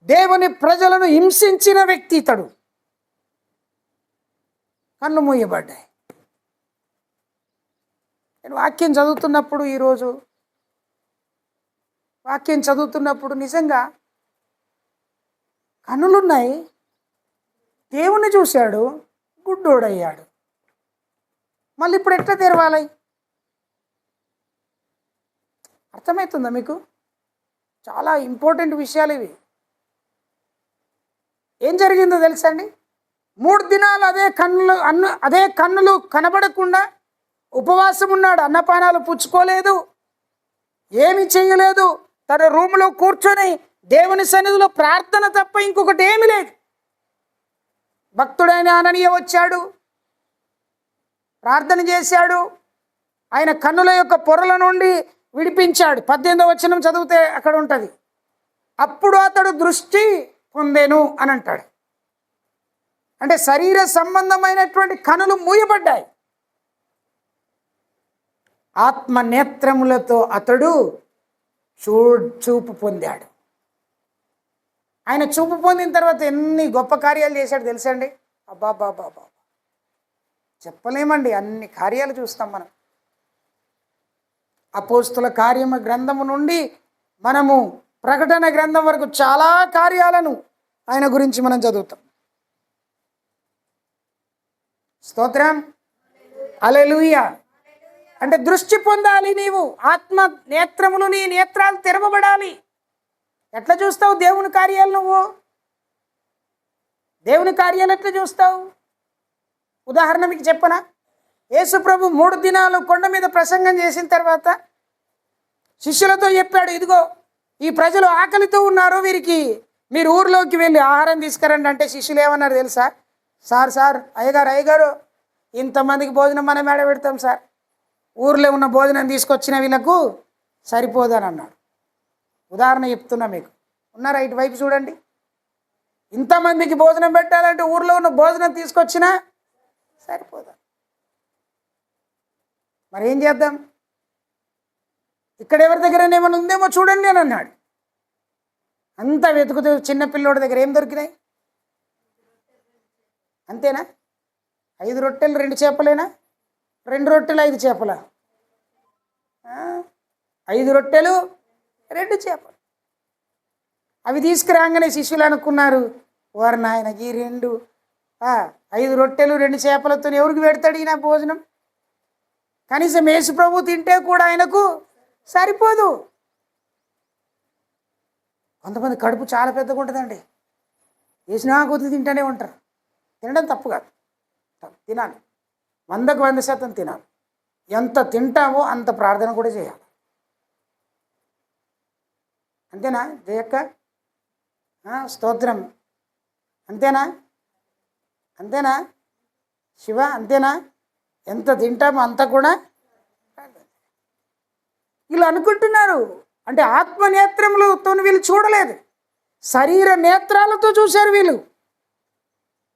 దేవుని ప్రజలను హింసించిన వ్యక్తి ఇతడు. కళ్ళు మూయబడ్డాయి. నేను వాక్యం చదువుతున్నప్పుడు నిజంగా కన్నులున్నాయి. దేవుణ్ణి చూశాడు, గుడ్డోడయ్యాడు. మళ్ళీ ఇప్పుడు ఎట్లా తెరవాలి? అర్థమవుతుందా మీకు? చాలా ఇంపార్టెంట్ విషయాలు ఇవి. ఏం జరిగిందో తెలుసండి? 3 దినాలు అదే కన్నులు కనబడకుండా ఉపవాసం ఉన్నాడు. అన్నపానాలు పుచ్చుకోలేదు, ఏమి చేయలేదు. తన రూములో కూర్చొని దేవుని సన్నిధిలో ప్రార్థన తప్ప ఇంకొకటి ఏమీ లేదు. భక్తుడైన అననీయ వచ్చాడు, ప్రార్థన చేశాడు. ఆయన కన్నుల యొక్క పొరల నుండి విడిపించాడు. 18వ వచనం చదివితే అక్కడ ఉంటుంది. అప్పుడు అతడు దృష్టి పొందెను అని అంటాడు. అంటే శరీర సంబంధమైనటువంటి కనులు మూయబడ్డాయి. ఆత్మ నేత్రములతో అతడు చూపు పొందాడు. ఆయన చూపు పొందిన తర్వాత ఎన్ని గొప్ప కార్యాలు చేశాడు తెలుసండి. అబ్బాబాబాబా, చెప్పలేమండి. అన్ని కార్యాలు చూస్తాం మనం. అపోస్తుల కార్యమ గ్రంథము నుండి మనము ప్రకటన గ్రంథం వరకు చాలా కార్యాలను ఆయన గురించి మనం చదువుతాం. స్తోత్రం, హల్లెలూయా. అంటే దృష్టి పొందాలి నీవు. ఆత్మ నేత్రములు, నీ నేత్రాలు తెరవబడాలి. ఎట్లా చూస్తావు దేవుని కార్యాలు? నువ్వు దేవుని కార్యాలు ఎట్లా చూస్తావు? ఉదాహరణ మీకు చెప్పనా? యేసు ప్రభు 3 దినాలు కొండ మీద ప్రసంగం చేసిన తర్వాత శిష్యులతో చెప్పాడు, ఇదిగో ఈ ప్రజలు ఆకలితో ఉన్నారు, వీరికి మీరు ఊర్లోకి వెళ్ళి ఆహారం తీసుకురండి. అంటే శిష్యులు ఏమన్నారు తెలుసా? సార్ అయ్యగారు ఇంతమందికి భోజనం మనం ఏడ పెడతాం సార్, ఊర్లో ఉన్న భోజనం తీసుకొచ్చిన వీళ్ళకు సరిపోదని అన్నాడు. ఉదాహరణ చెప్తున్నా మీకు. ఉన్నారా? ఇటువైపు చూడండి. ఇంతమందికి భోజనం పెట్టాలంటే ఊర్లో ఉన్న భోజనం తీసుకొచ్చినా సరిపోదా? మరి ఏం చేద్దాం? ఇక్కడ ఎవరి దగ్గర ఏమైనా ఉందేమో చూడండి అని అన్నాడు. అంతా వెతుకుతూ చిన్నపిల్లోడి దగ్గర ఏం దొరికినాయి? అంతేనా? 5 రొట్టెలు 2 చేపలేనా? 2 రొట్టెలు 5 చేపల? 5 రొట్టెలు 2 చేపలు. అవి తీసుకురాగానే శిష్యులు అనుకున్నారు, వారు నాయన ఈ 5 రొట్టెలు 2 చేపలతో ఎవరికి పెడతాడు ఈయన భోజనం? కనీసం యేసు ప్రభు తింటే కూడా ఆయనకు సరిపోదు. కొంతమంది కడుపు చాలా పెద్దగా ఉంటుందండి, వేసినా కొద్ది తింటూనే ఉంటారు. తినడం తప్పు కాదు, తినాలి, 100కు 100% తినాలి. ఎంత తింటామో అంత ప్రార్థన కూడా చేయాలి. అంతేనా జయక్క? స్తోత్రం. అంతేనా? అంతేనా శివ? అంతేనా? ఎంత తింటామో అంత కూడా వీళ్ళు అనుకుంటున్నారు. అంటే ఆత్మనేత్రములతో వీళ్ళు చూడలేదు, శరీర నేత్రాలతో చూశారు వీళ్ళు.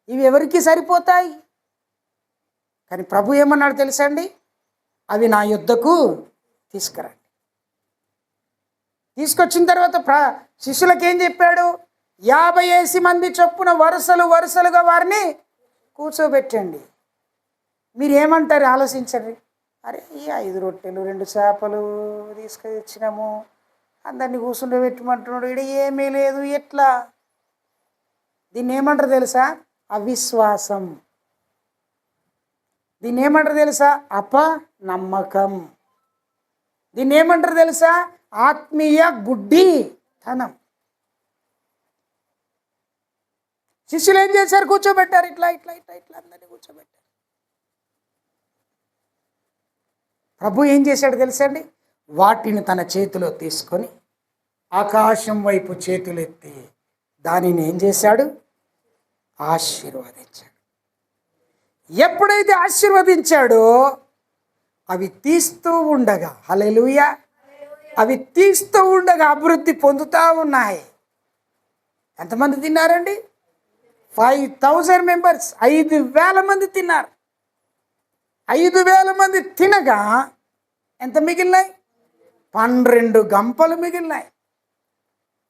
ఇవి ఎవరికి సరిపోతాయి? కానీ ప్రభు ఏమన్నాడు తెలుసా అండి? అవి నా యుద్ధకు తీసుకురండి. తీసుకొచ్చిన తర్వాత శిష్యులకు ఏం చెప్పాడు? 50 మంది చొప్పున వరుసలుగా వారిని కూర్చోబెట్టండి. మీరు ఏమంటారు ఆలోచించండి. అరే ఈ 5 రొట్టెలు 2 చేపలు తీసుకొచ్చినాము, అందరినీ కూర్చుండబెట్టమంటున్నాడు, ఇక్కడ ఏమీ లేదు, ఎట్లా? దీన్ని ఏమంటారు తెలుసా? అవిశ్వాసం. దీన్ని ఏమంటారు తెలుసా? అపనమ్మకం. దీన్ని ఏమంటారు తెలుసా? ఆత్మీయ గుడ్డితనం. శిష్యులు ఏం చేశారు? కూర్చోబెట్టారు, ఇట్లా ఇట్లా ఇట్లా ఇట్లా అందరినీ కూర్చోబెట్టారు. ప్రభు ఏం చేశాడు తెలుసా అండి? వాటిని తన చేతిలో తీసుకొని ఆకాశం వైపు చేతులెత్తి దానిని ఏం చేశాడు? ఆశీర్వదించాడు. ఎప్పుడైతే ఆశీర్వదించాడో అవి తీస్తూ ఉండగా, హల్లెలూయా, అవి తీస్తూ ఉండగా అభివృద్ధి పొందుతూ ఉన్నాయి. ఎంతమంది తిన్నారండి? 5000 మెంబర్స్, 5000 మంది తిన్నారు. 5000 మంది తినగా ఎంత మిగిలినాయి? 12 గంపలు మిగిలినాయి.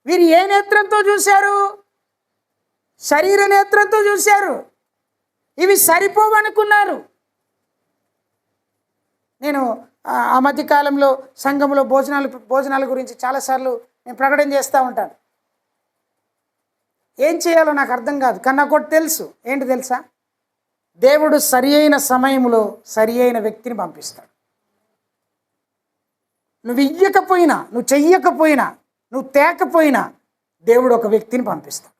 వీరు ఏ నేత్రంతో చూశారు? శరీర నేత్రంతో చూశారు. ఇవి సరిపోవనుకున్నారు. నేను ఆ మధ్యకాలంలో సంఘంలో భోజనాల గురించి చాలాసార్లు నేను ప్రకటన చేస్తూ ఉంటాను. ఏం చేయాలో నాకు అర్థం కాదు, కానీ నాకు ఒకటి తెలుసు. ఏంటి తెలుసా? దేవుడు సరి అయిన సమయంలో సరి అయిన వ్యక్తిని పంపిస్తాడు. నువ్వు ఇయ్యకపోయినా, నువ్వు చెయ్యకపోయినా, నువ్వు తేకపోయినా దేవుడు ఒక వ్యక్తిని పంపిస్తాడు.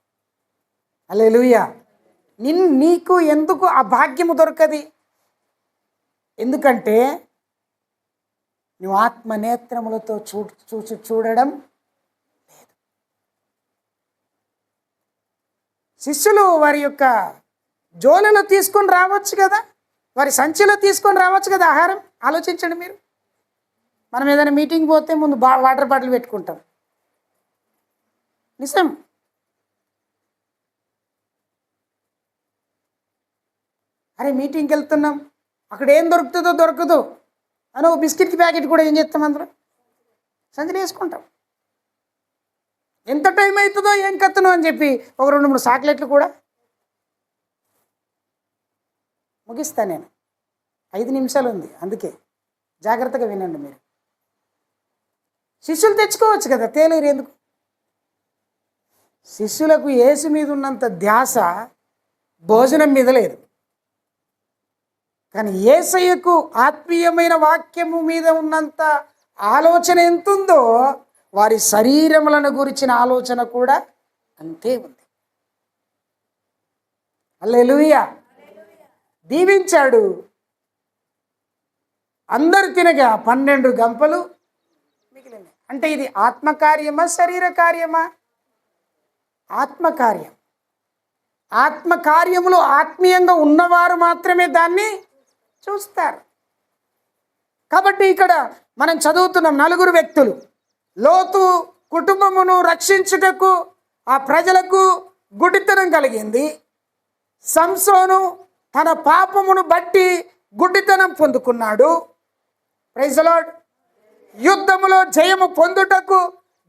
హల్లెలూయా. నీకు ఎందుకు ఆ భాగ్యము దొరకది? ఎందుకంటే నువ్వు ఆత్మనేత్రములతో చూడడం లేదు. శిష్యులు వారి యొక్క జోలలో తీసుకొని రావచ్చు కదా, వారి సంచిలో తీసుకొని రావచ్చు కదా ఆహారం. ఆలోచించండి మీరు. మనం ఏదైనా మీటింగ్ పోతే ముందు వాటర్ బాటిల్ పెట్టుకుంటాం, నిజం. అరే మీటింగ్కి వెళ్తున్నాం, అక్కడ ఏం దొరుకుతుందో దొరకదు అని ఒక బిస్కెట్కి ప్యాకెట్ కూడా ఏం చేస్తాం, అందులో సంచిలో వేసుకుంటాం. ఎంత టైం అవుతుందో ఏం కత్తను అని చెప్పి ఒక 2-3 చాక్లెట్లు కూడా ముగిస్తాను. నేను 5 నిమిషాలు ఉంది, అందుకే జాగ్రత్తగా వినండి మీరు. శిష్యులు తెచ్చుకోవచ్చు కదా, తేలేరు ఎందుకు? శిష్యులకు యేసు మీద ఉన్నంత ధ్యాస భోజనం మీద లేదు. కానీ యేసయ్యకు ఆత్మీయమైన వాక్యము మీద ఉన్నంత ఆలోచన ఎంతుందో వారి శరీరములను గురించిన ఆలోచన కూడా అంతే ఉంది. హల్లెలూయా. దీవించాడు. అందరు తినగా 12 గంపలు మిగిలినాయి. అంటే ఇది ఆత్మకార్యమా శరీర కార్యమా? ఆత్మకార్యం. ఆత్మకార్యములు ఆత్మీయంగా ఉన్నవారు మాత్రమే దాన్ని చూస్తారు. కాబట్టి ఇక్కడ మనం చదువుతున్నాం 4 వ్యక్తులు. లోతు కుటుంబమును రక్షించుటకు ఆ ప్రజలకు గుడ్డితనం కలిగింది. సంసోను తన పాపమును బట్టి గుడ్డితనం పొందుకున్నాడు. Praise the lord. యుద్ధములో జయము పొందుటకు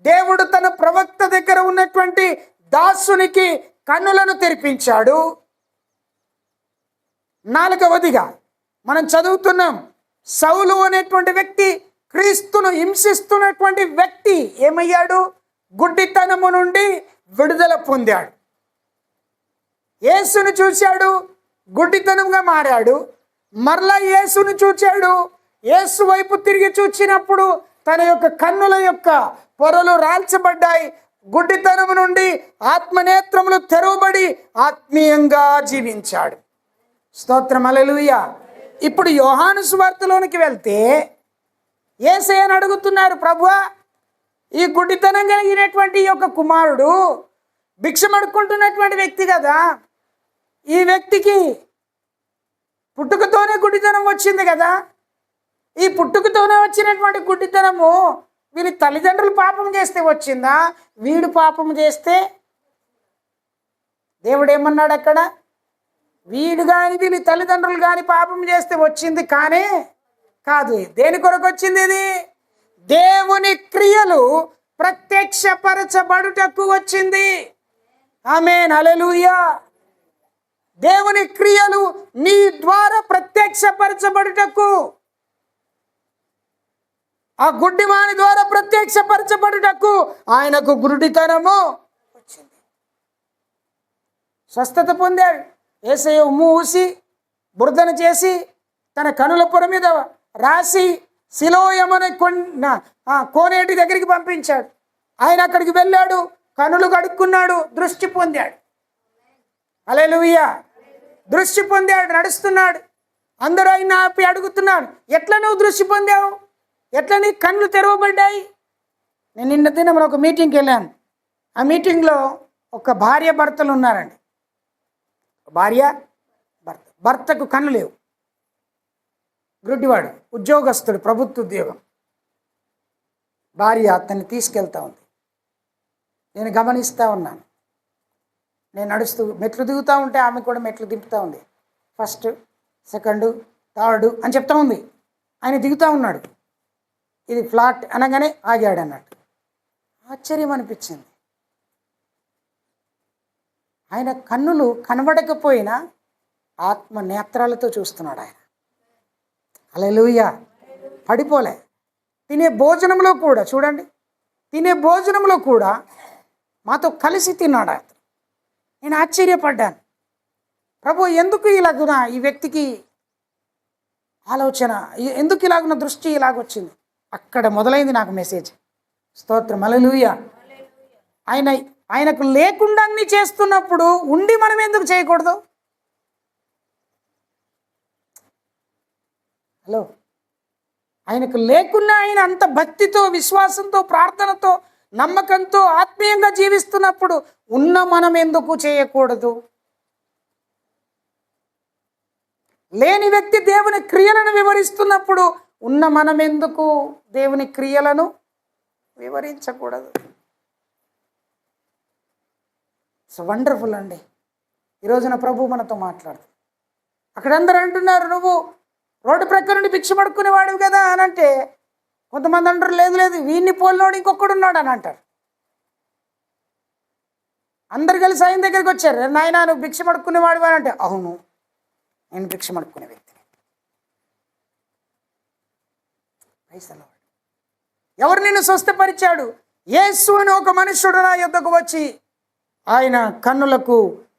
దేవుడు తన ప్రవక్త దగ్గర ఉన్నటువంటి దాసునికి కన్నులను తెరిపించాడు. 4వదిగా మనం చదువుతున్నాం, సౌలు అనేటువంటి వ్యక్తి, క్రీస్తును హింసిస్తున్నటువంటి వ్యక్తి ఏమయ్యాడు? గుడ్డితనము నుండి విడుదల పొందాడు. యేసును చూశాడు, గుడ్డితనంగా మారాడు. మరలా యేసును చూచాడు, యేసు వైపు తిరిగి చూచినప్పుడు తన యొక్క కన్నుల యొక్క పొరలు రాల్చబడ్డాయి, గుడ్డితనము నుండి ఆత్మనేత్రములు తెరవబడి ఆత్మీయంగా జీవించాడు. స్తోత్రం, హల్లెలూయా. ఇప్పుడు యోహాను సువార్తలోనికి వెళ్తే యేసయ్యను అడుగుతున్నారు, ప్రభువా, ఈ గుడ్డితనం కలిగినటువంటి ఈ యొక్క కుమారుడు భిక్షమడుకుంటున్నటువంటి వ్యక్తి కదా, ఈ వ్యక్తికి పుట్టుకతోనే గుడ్డితనం వచ్చింది కదా, ఈ పుట్టుకతోనే వచ్చినటువంటి గుడ్డితనము వీరి తల్లిదండ్రులు పాపం చేస్తే వచ్చిందా, వీడు పాపం చేస్తే? దేవుడు ఏమన్నాడు అక్కడ? వీడు కానీ వీళ్ళ తల్లిదండ్రులు కానీ పాపం చేస్తే వచ్చింది కానే కాదు. దేని కొరకు వచ్చింది ఇది? దేవుని క్రియలు ప్రత్యక్షపరచబడుటకు వచ్చింది. ఆమేన్, హల్లెలూయా. దేవుని క్రియలు నీ ద్వారా ప్రత్యక్షపరచబడుటకు, ఆ గుడ్డివాని ద్వారా ప్రత్యక్షపరచబడుటకు ఆయనకు గురుడితనము వచ్చింది. స్వస్థత పొందాడు. యేసయ్య ఉమ్ము ఊసి బురదను చేసి తన కనుల పొర మీద రాసి సిలోయమనే కోనేటి దగ్గరికి పంపించాడు. ఆయన అక్కడికి వెళ్ళాడు, కనులు కడుక్కున్నాడు, దృష్టి పొందాడు. హల్లెలూయా. దృష్టి పొందాడు, నడుస్తున్నాడు. అందరూ ఆయన ఆపి అడుగుతున్నాడు, ఎట్లా నువ్వు దృష్టి పొందావు, ఎట్లా నీ కళ్ళు తెరవబడ్డాయి? నేను నిన్న దినం ఒక మీటింగ్కి వెళ్ళాను. ఆ మీటింగ్లో ఒక భార్య భర్తలు ఉన్నారండి. భార్య భర్తకు కన్ను లేవు, గుడ్డివాడు, ఉద్యోగస్తుడు, ప్రభుత్వ ఉద్యోగం. భార్య అతన్ని తీసుకెళ్తా ఉంది. నేను గమనిస్తూ ఉన్నాను. నేను నడుస్తూ మెట్లు దిగుతూ ఉంటే ఆమె కూడా మెట్లు దింపుతూ ఉంది. ఫస్ట్, సెకండు, థర్డు అని చెప్తా ఉంది. ఆయన దిగుతూ ఉన్నాడు. ఇది ఫ్లాట్ అనగానే ఆగాడు అన్నట్టు. ఆశ్చర్యం అనిపించింది. ఆయన కన్నులు కనబడకపోయినా ఆత్మ నేత్రాలతో చూస్తున్నాడు ఆయన. హల్లెలూయా. పడిపోలే. తినే భోజనంలో కూడా చూడండి, తినే భోజనంలో కూడా మాతో కలిసి తిన్నాడు ఆయన. నేను ఆశ్చర్యపడ్డాను, ప్రభు ఎందుకు ఇలాగున ఈ వ్యక్తికి ఆలోచన, ఎందుకు ఇలాగున్న దృష్టి ఇలాగొచ్చింది? అక్కడ మొదలైంది నాకు మెసేజ్. స్తోత్రం, హల్లెలూయా. ఆయనకు లేకుండా అన్ని చేస్తున్నప్పుడు ఉండి మనం ఎందుకు చేయకూడదు? హలో, ఆయనకు లేకున్నా ఆయన అంత భక్తితో, విశ్వాసంతో, ప్రార్థనతో, నమ్మకంతో, ఆత్మీయంగా జీవిస్తున్నప్పుడు ఉన్న మనం ఎందుకు చేయకూడదు? లేని వ్యక్తి దేవుని క్రియలను వివరిస్తున్నప్పుడు ఉన్న మనం ఎందుకు దేవుని క్రియలను వివరించకూడదు? ఇట్స్ వండర్ఫుల్ అండి. ఈరోజున ప్రభు మనతో మాట్లాడుతుంది. అక్కడ అందరూ అంటున్నారు, నువ్వు రోడ్డు ప్రక్క నుండి భిక్ష పడుకునేవాడివి కదా అని అంటే, కొంతమంది అంటారు, లేదు లేదు వీడిని పోలినోడు ఇంకొకడు ఉన్నాడు అని అంటారు. అందరు కలిసి ఆయన దగ్గరికి వచ్చారు, నాయన నువ్వు భిక్ష పడుకునేవాడివి అని అంటే, అవును నేను భిక్ష పడుకునే వ్యక్తిని. ఎవరు నిన్ను స్వస్థపరిచాడు? యేసు అని ఒక మనుష్యుడు నా యొద్దకు వచ్చి ఆయన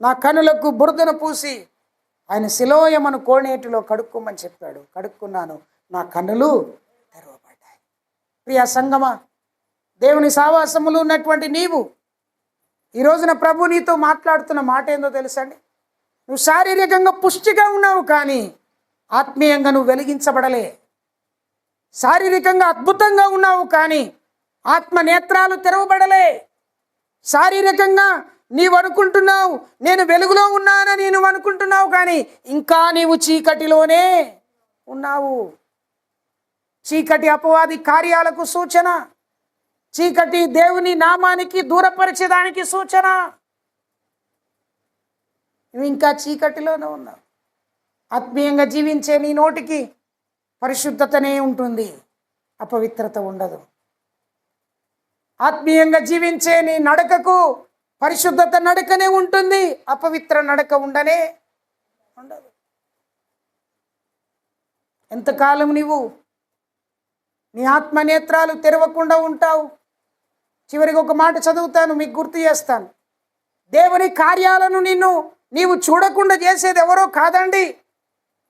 నా కన్నులకు బురదను పూసి ఆయన సిలోయమను కోనేటిలో కడుక్కోమని చెప్పాడు. కడుక్కున్నాను, నా కన్నులు తెరవబడ్డాయి. ప్రియ సంగమా, దేవుని సావాసములు ఉన్నటువంటి నీవు ఈ రోజున ప్రభు నీతో మాట్లాడుతున్న మాట ఏందో తెలుసండి? నువ్వు శారీరకంగా పుష్టిగా ఉన్నావు, కానీ ఆత్మీయంగా నువ్వు వెలిగించబడలే. శారీరకంగా అద్భుతంగా ఉన్నావు, కానీ ఆత్మ నేత్రాలు తెరవబడలే. శారీరకంగా నీవు అనుకుంటున్నావు నేను వెలుగులో ఉన్నానని నువ్వు అనుకుంటున్నావు, కానీ ఇంకా నీవు చీకటిలోనే ఉన్నావు. చీకటి అపవాది కార్యాలకు సూచన, చీకటి దేవుని నామానికి దూరపరిచేదానికి సూచన. నువ్వు ఇంకా చీకటిలోనే ఉన్నావు. ఆత్మీయంగా జీవించే నీ నోటికి పరిశుద్ధతనే ఉంటుంది, అపవిత్రత ఉండదు. ఆత్మీయంగా జీవించే నీ నడకకు పరిశుద్ధత నడకనే ఉంటుంది, అపవిత్ర నడక ఉండదు. ఎంతకాలం నీవు నీ ఆత్మనేత్రాలు తెరవకుండా ఉంటావు? చివరికి ఒక మాట చదువుతాను, మీకు గుర్తు చేస్తాను. దేవుని కార్యాలను నీవు చూడకుండా చేసేది ఎవరో కాదండి,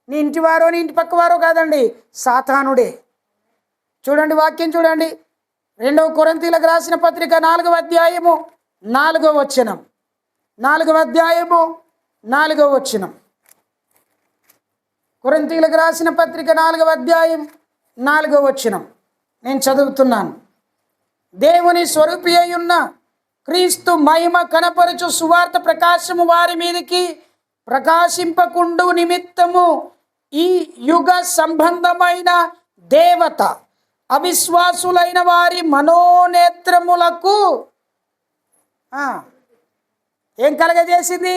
నీ ఇంటివారో నీ ఇంటి పక్కవారో కాదండి, సాతానుడే. చూడండి, వాక్యం చూడండి. రెండవ కొరింథీయులకు రాసిన పత్రిక 4వ అధ్యాయము 4వ వచనం. 4వ అధ్యాయము 4వ వచనం. కొరింథీయులకు రాసిన పత్రిక 4వ అధ్యాయం 4వ వచనం నేను చదువుతున్నాను. దేవుని స్వరూపి అయి ఉన్న క్రీస్తు మహిమ కనపరచు సువార్త ప్రకాశము వారి మీదకి ప్రకాశింపకుండు నిమిత్తము ఈ యుగ సంబంధమైన దేవత అవిశ్వాసులైన వారి మనోనేత్రములకు ఏం కలగజేసింది?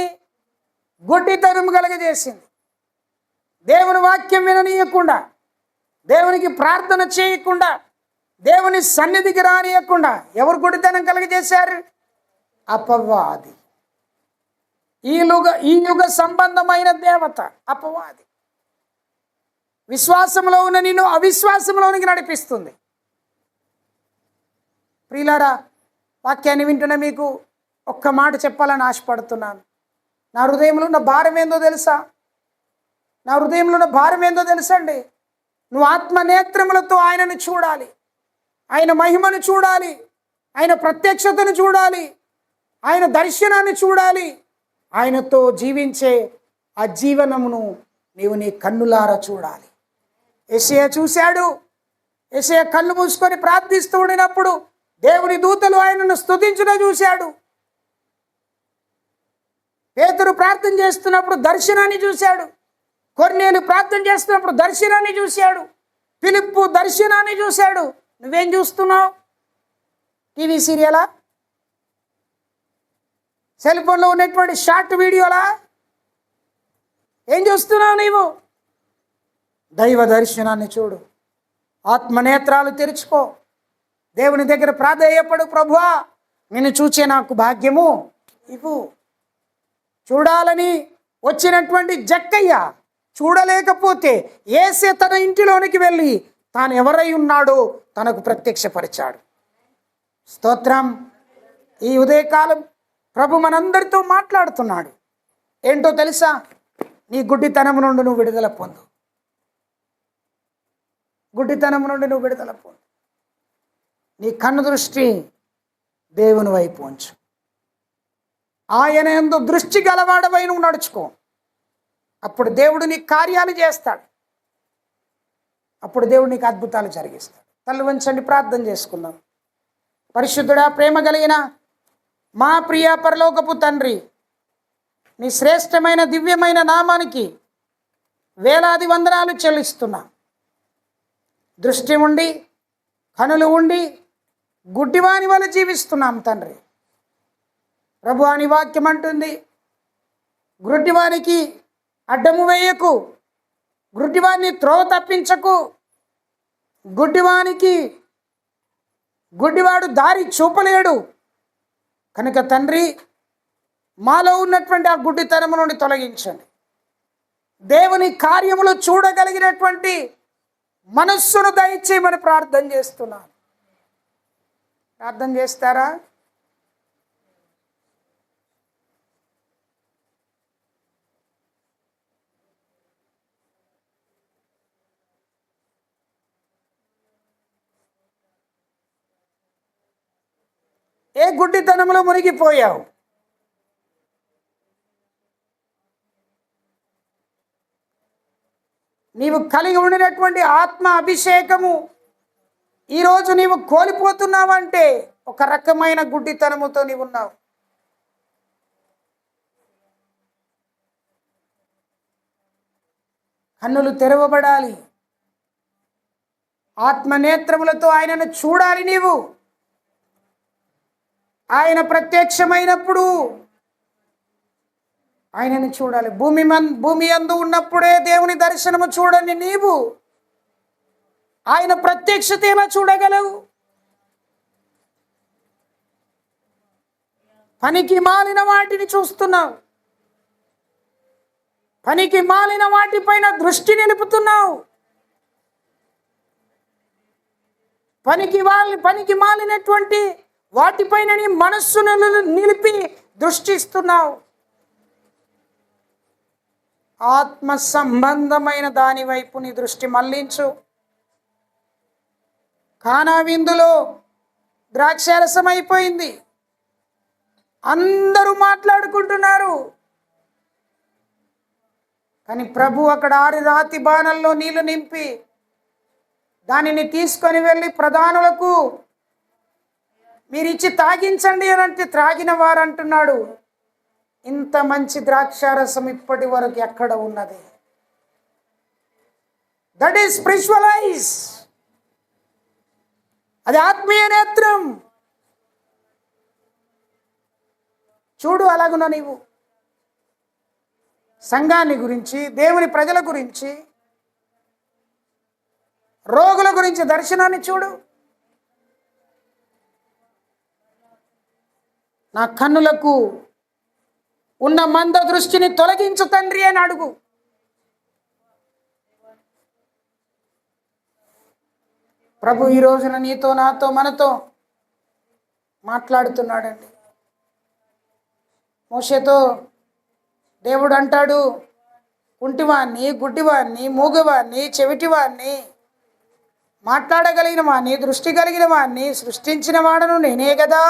గుడ్డితనము కలగజేసింది. దేవుని వాక్యం విననీయకుండా, దేవునికి ప్రార్థన చేయకుండా, దేవుని సన్నిధికి రానియకుండా ఎవరు గుడ్డితనం కలగజేశారు? అపవాది. ఈ యుగ సంబంధమైన దేవత అపవాది. విశ్వాసంలో ఉన్న నిన్ను అవిశ్వాసంలోనికి నడిపిస్తుంది. ప్రియులారా, వాక్యాన్ని వింటున్న మీకు ఒక్క మాట చెప్పాలని ఆశపడుతున్నాను. నా హృదయంలో ఉన్న భారం ఏందో తెలుసా? నా హృదయంలో ఉన్న భారం ఏందో తెలుసండి. నువ్వు ఆత్మనేత్రములతో ఆయనను చూడాలి, ఆయన మహిమను చూడాలి, ఆయన ప్రత్యక్షతను చూడాలి, ఆయన దర్శనాన్ని చూడాలి. ఆయనతో జీవించే ఆ జీవనమును నీవు నీ కన్నులారా చూడాలి. యెషయా చూశాడు. యెషయా కళ్ళు మూసుకొని ప్రార్థిస్తూ ఉండినప్పుడు దేవుని దూతలు ఆయనను స్తుతించుట చూశాడు. పేతురు ప్రార్థన చేస్తున్నప్పుడు దర్శనాన్ని చూశాడు. కొర్నేలు ప్రార్థన చేస్తున్నప్పుడు దర్శనాన్ని చూశాడు. ఫిలిప్పు దర్శనాన్ని చూశాడు. నువ్వేం చూస్తున్నావు? టీవీ సీరియలా? సెల్ ఫోన్లో ఉన్నటువంటి షార్ట్ వీడియోలా? ఏం చూస్తున్నావు నీవు? దైవ దర్శనాన్ని చూడు. ఆత్మనేత్రాలు తెరుచుకో. దేవుని దగ్గర ప్రాధేయపడు. ప్రభువా, నిన్ను చూచే నాకు భాగ్యము ఇవ్వు. చూడాలని వచ్చినటువంటి జక్కయ్య చూడలేకపోతే యేసే తన ఇంటిలోనికి వెళ్ళి తాను ఎవరై ఉన్నాడో తనకు ప్రత్యక్షపరిచాడు. స్తోత్రం. ఈ ఉదయకాలం ప్రభు మనందరితో మాట్లాడుతున్నాడు. ఏంటో తెలుసా? నీ గుడ్డితనం నుండి నువ్వు విడుదల పొందు. గుడ్డితనం నుండి నువ్వు విడుదల పొందు. నీ కన్ను దృష్టి దేవుని వైపు ఉంచు. ఆయన యందు దృష్టి గలవాడవై నువ్వు నడుచుకో. అప్పుడు దేవుడు నీ కార్యాలు చేస్తాడు. అప్పుడు దేవుడు నీకు అద్భుతాలు జరిగిస్తాడు. తల్లి వంచండి, ప్రార్థన చేసుకుందాం. పరిశుద్ధుడా, ప్రేమ కలిగిన మా ప్రియ పరలోకపు తండ్రి, నీ శ్రేష్టమైన దివ్యమైన నామానికి వేలాది వందనాలు చెల్లిస్తున్నా. దృష్టి ఉండి, కనులు ఉండి, గుడ్డివాని వల్ల జీవిస్తున్నాం తండ్రి. ప్రభు అని వాక్యం అంటుంది, గుడ్డివానికి అడ్డము వేయకు, గుడ్డివాన్ని త్రోవ తప్పించకు. గుడ్డివాడు దారి చూపలేడు. కనుక తండ్రి, మాలో ఉన్నటువంటి ఆ గుడ్డితనము నుండి తొలగించండి. దేవుని కార్యములు చూడగలిగినటువంటి మనస్సును దయచేయమని ప్రార్థన చేస్తున్నాను. ప్రార్థన చేస్తారా? ఏ గుడ్డితనంలో మునిగిపోయావు? నీవు కలిగి ఉండినటువంటి ఆత్మ అభిషేకము ఈరోజు నీవు కోల్పోతున్నావంటే ఒక రకమైన గుడ్డితనముతో నీవు ఉన్నావు. కన్నులు తెరవబడాలి. ఆత్మనేత్రములతో ఆయనను చూడాలి. నీవు ఆయన ప్రత్యక్షమైనప్పుడు ఆయనను చూడాలి. భూమి యందు ఉన్నప్పుడే దేవుని దర్శనము చూడని నీవు ఆయన ప్రత్యక్షత ఎలా చూడగలవు? పనికి మాలిన వాటిని చూస్తున్నావు. పనికి మాలిన వాటిపైన దృష్టి నిలుపుతున్నావు. పనికి మాలినటువంటి వాటిపైన నీ మనస్సును నిలిపి దృష్టిస్తున్నావు. ఆత్మ సంబంధమైన దాని వైపు నీ దృష్టి మళ్లించు. కానా విందులో ద్రాక్షారసం అయిపోయింది. అందరూ మాట్లాడుకుంటున్నారు. కానీ ప్రభు అక్కడ 6 రాతి బాణల్లో నీళ్లు నింపి దానిని తీసుకొని వెళ్ళి ప్రధానులకు మీరిచ్చి తాగించండి అని అంటే త్రాగిన వారు అంటున్నాడు, ఇంత మంచి ద్రాక్షారసం ఇప్పటి వరకు ఎక్కడ ఉన్నది? That is spiritual ice. అది ఆత్మీయ నేత్రం. చూడు అలాగున నీవు సంఘాన్ని గురించి, దేవుని ప్రజల గురించి, రోగుల గురించి దర్శనాన్ని చూడు. నా కన్నులకు ఉన్న మంద దృష్టిని తొలగించు తండ్రి అని అడుగు. ప్రభు ఈ రోజున నీతో, నాతో, మనతో మాట్లాడుతున్నాడండి. మోషేతో దేవుడు అంటాడు, కుంటివాణ్ణి, గుడ్డివాణ్ణి, మూగవాణ్ణి, చెవిటివాణ్ణి, మాట్లాడగలిగిన వాణ్ణి, దృష్టి కలిగిన వాణ్ణి సృష్టించిన వాడను నేనే కదా.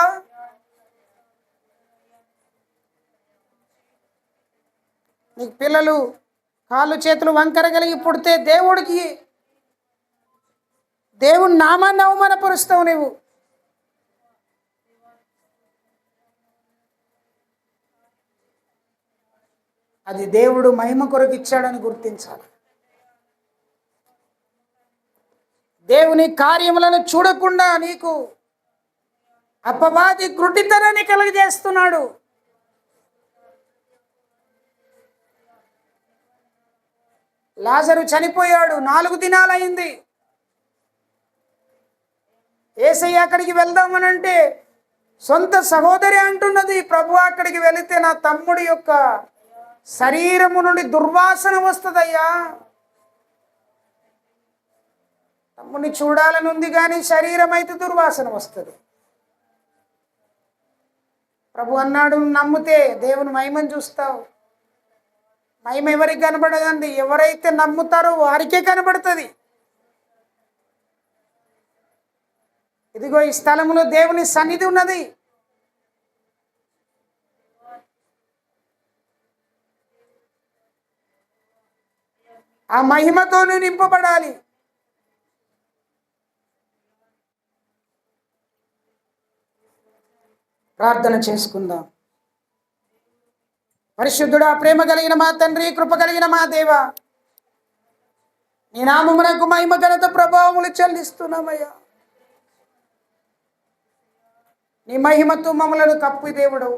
నీకు పిల్లలు కాళ్ళు చేతులు వంకర కలిగి పుడితే దేవుని నామాన్ని అవమానపరుస్తావు నువ్వు. అది దేవుడు మహిమ కొరకు ఇచ్చాడని గుర్తించాలి. దేవుని కార్యములను చూడకుండా నీకు అపవాది గ్రుడ్డితనాన్ని కలుగజేస్తున్నాడు. లాజరు చనిపోయాడు, 4 దినాలైంది. యేసయ్య అక్కడికి వెళ్దామనంటే సొంత సహోదరి అంటున్నది, ప్రభు అక్కడికి వెళితే నా తమ్ముడి యొక్క శరీరము నుండి దుర్వాసన వస్తుందయ్యా. తమ్ముడిని చూడాలని ఉంది కానీ శరీరం అయితే దుర్వాసన వస్తుంది. ప్రభు అన్నాడు, నమ్మితే దేవుని మహిమను చూస్తావు. మహిమ ఎవరికి కనబడదండి, ఎవరైతే నమ్ముతారో వారికే కనబడుతుంది. ఇదిగో ఈ స్థలంలో దేవుని సన్నిధి ఉన్నది. ఆ మహిమతో నింపబడాలి. ప్రార్థన చేసుకుందాం. పరిశుద్ధుడా, ప్రేమ కలిగిన మా తండ్రి, కృప కలిగిన మా దేవ, నీ నామమునకు మహిమ ఘనత ప్రభావములు చెల్లిస్తున్నామయ్యా. నీ మహిమతో మమ్మలను కప్పు దేవుడు.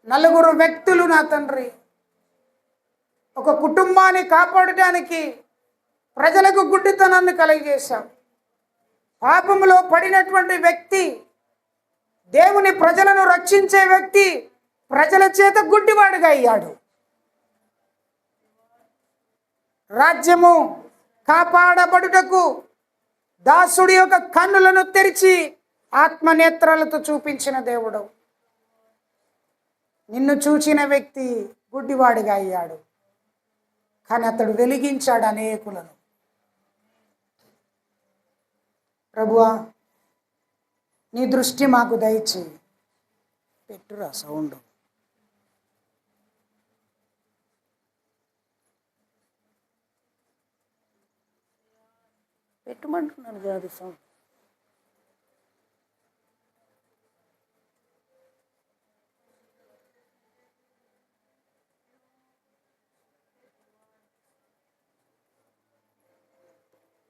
4 వ్యక్తులు నా తండ్రి ఒక కుటుంబాన్ని కాపాడటానికి ప్రజలకు గుడ్డితనాన్ని కలిగజేశాం. పాపములో పడినటువంటి వ్యక్తి, దేవుని ప్రజలను రక్షించే వ్యక్తి ప్రజల చేత గుడ్డివాడుగా అయ్యాడు. రాజ్యము కాపాడబడుటకు దాసుడి యొక్క కన్నులను తెరిచి ఆత్మనేత్రాలతో చూపించిన దేవుడు. నిన్ను చూచిన వ్యక్తి గుడ్డివాడిగా అయ్యాడు, కానీ అతడు వెలిగించాడు అనేకులను. ప్రభువా, నీ దృష్టి మాకు దయచేయి. పెట్టురా సౌండ్. పెట్టమంటున్నాను కాదు సౌండ్.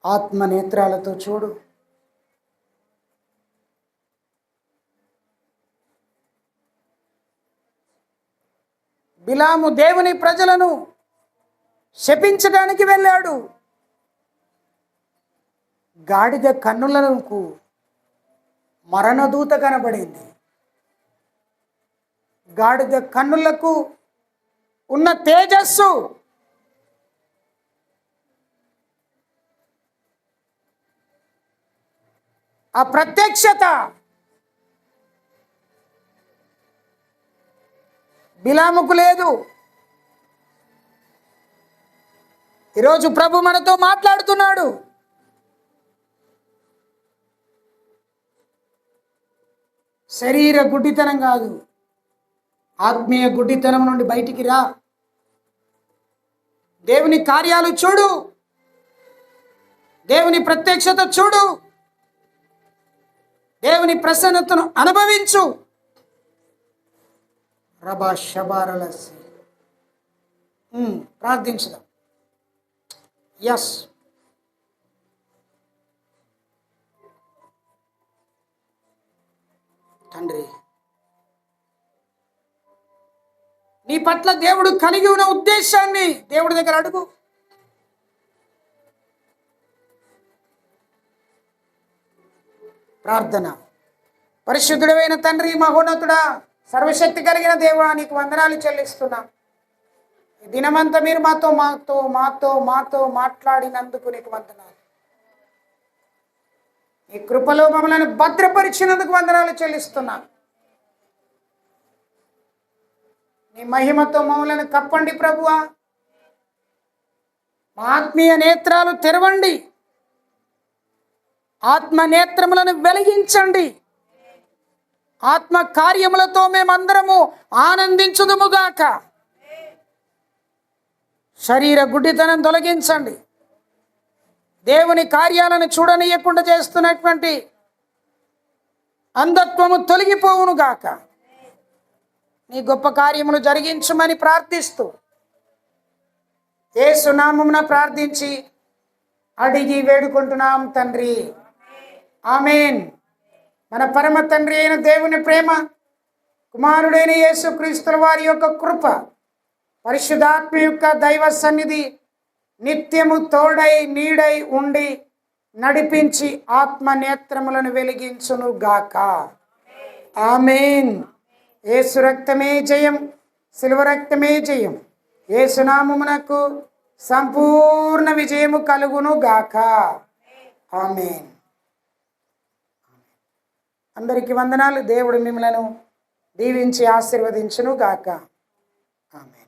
ఆత్మనేత్రాలతో చూడు. బిలాము దేవుని ప్రజలను శపించడానికి వెళ్ళాడు. గాడిద కన్నులకు మరణదూత కనబడింది. గాడిద కన్నులకు ఉన్న తేజస్సు ఆ ప్రత్యక్షత బిలాముకు లేదు. ఈరోజు ప్రభు మనతో మాట్లాడుతున్నాడు. శరీర గుడ్డితనం కాదు, ఆత్మీయ గుడ్డితనం నుండి బయటికి రా. దేవుని కార్యాలు చూడు, దేవుని ప్రత్యక్షత చూడు, దేవుని ప్రసన్నతను అనుభవించు. రబా షబారలసి. ప్రార్థించుదాం. ఎస్, తండ్రి, నీ పట్ల దేవుడు కలిగి ఉన్న ఉద్దేశాన్ని దేవుడి దగ్గర అడుగు. ప్రార్థన. పరిశుద్ధుడైన తండ్రి, మహోన్నతుడా, సర్వశక్తి కలిగిన దేవా, నీకు వందనాలు చెల్లిస్తున్నాం. ఈ దినమంతా మీరు మాతో మాతో మాతో మాతో మాట్లాడినందుకు నీకు వందనాలు. నీ కృపలో మమ్మల్ని భద్రపరిచినందుకు వందనాలు చెల్లిస్తున్నాం. నీ మహిమతో మమ్మల్ని కప్పండి ప్రభువా. మా ఆత్మీయ నేత్రాలు తెరవండి, ఆత్మ నేత్రములను వెలిగించండి. ఆత్మ కార్యములతో మేమందరము ఆనందించుదుముగాక. శరీర గుడ్డితనం తొలగించండి. దేవుని కార్యాలను చూడనీయకుండా చేస్తున్నటువంటి అంధత్వము తొలగిపోవునుగాక. నీ గొప్ప కార్యములు జరిగించమని ప్రార్థిస్తూ యేసు నామమున ప్రార్థించి అడిగి వేడుకుంటున్నాం తండ్రి. ఆమేన్. మన పరమ తండ్రి అయిన దేవుని ప్రేమ, కుమారుడైన యేసుక్రీస్తుల వారి యొక్క కృప, పరిశుద్ధాత్మ యొక్క దైవ సన్నిధి నిత్యము తోడై నీడై ఉండి నడిపించి ఆత్మ నేత్రములను వెలిగించును గాక. ఆమేన్. యేసు రక్తమే జయం, శిలువ రక్తమే జయం. యేసు నామమునకు సంపూర్ణ విజయము కలుగును గాక. ఆమేన్. అందరికీ వందనాలు. దేవుడు మిమ్మలను దీవించి ఆశీర్వదించును గాక. ఆమేన్.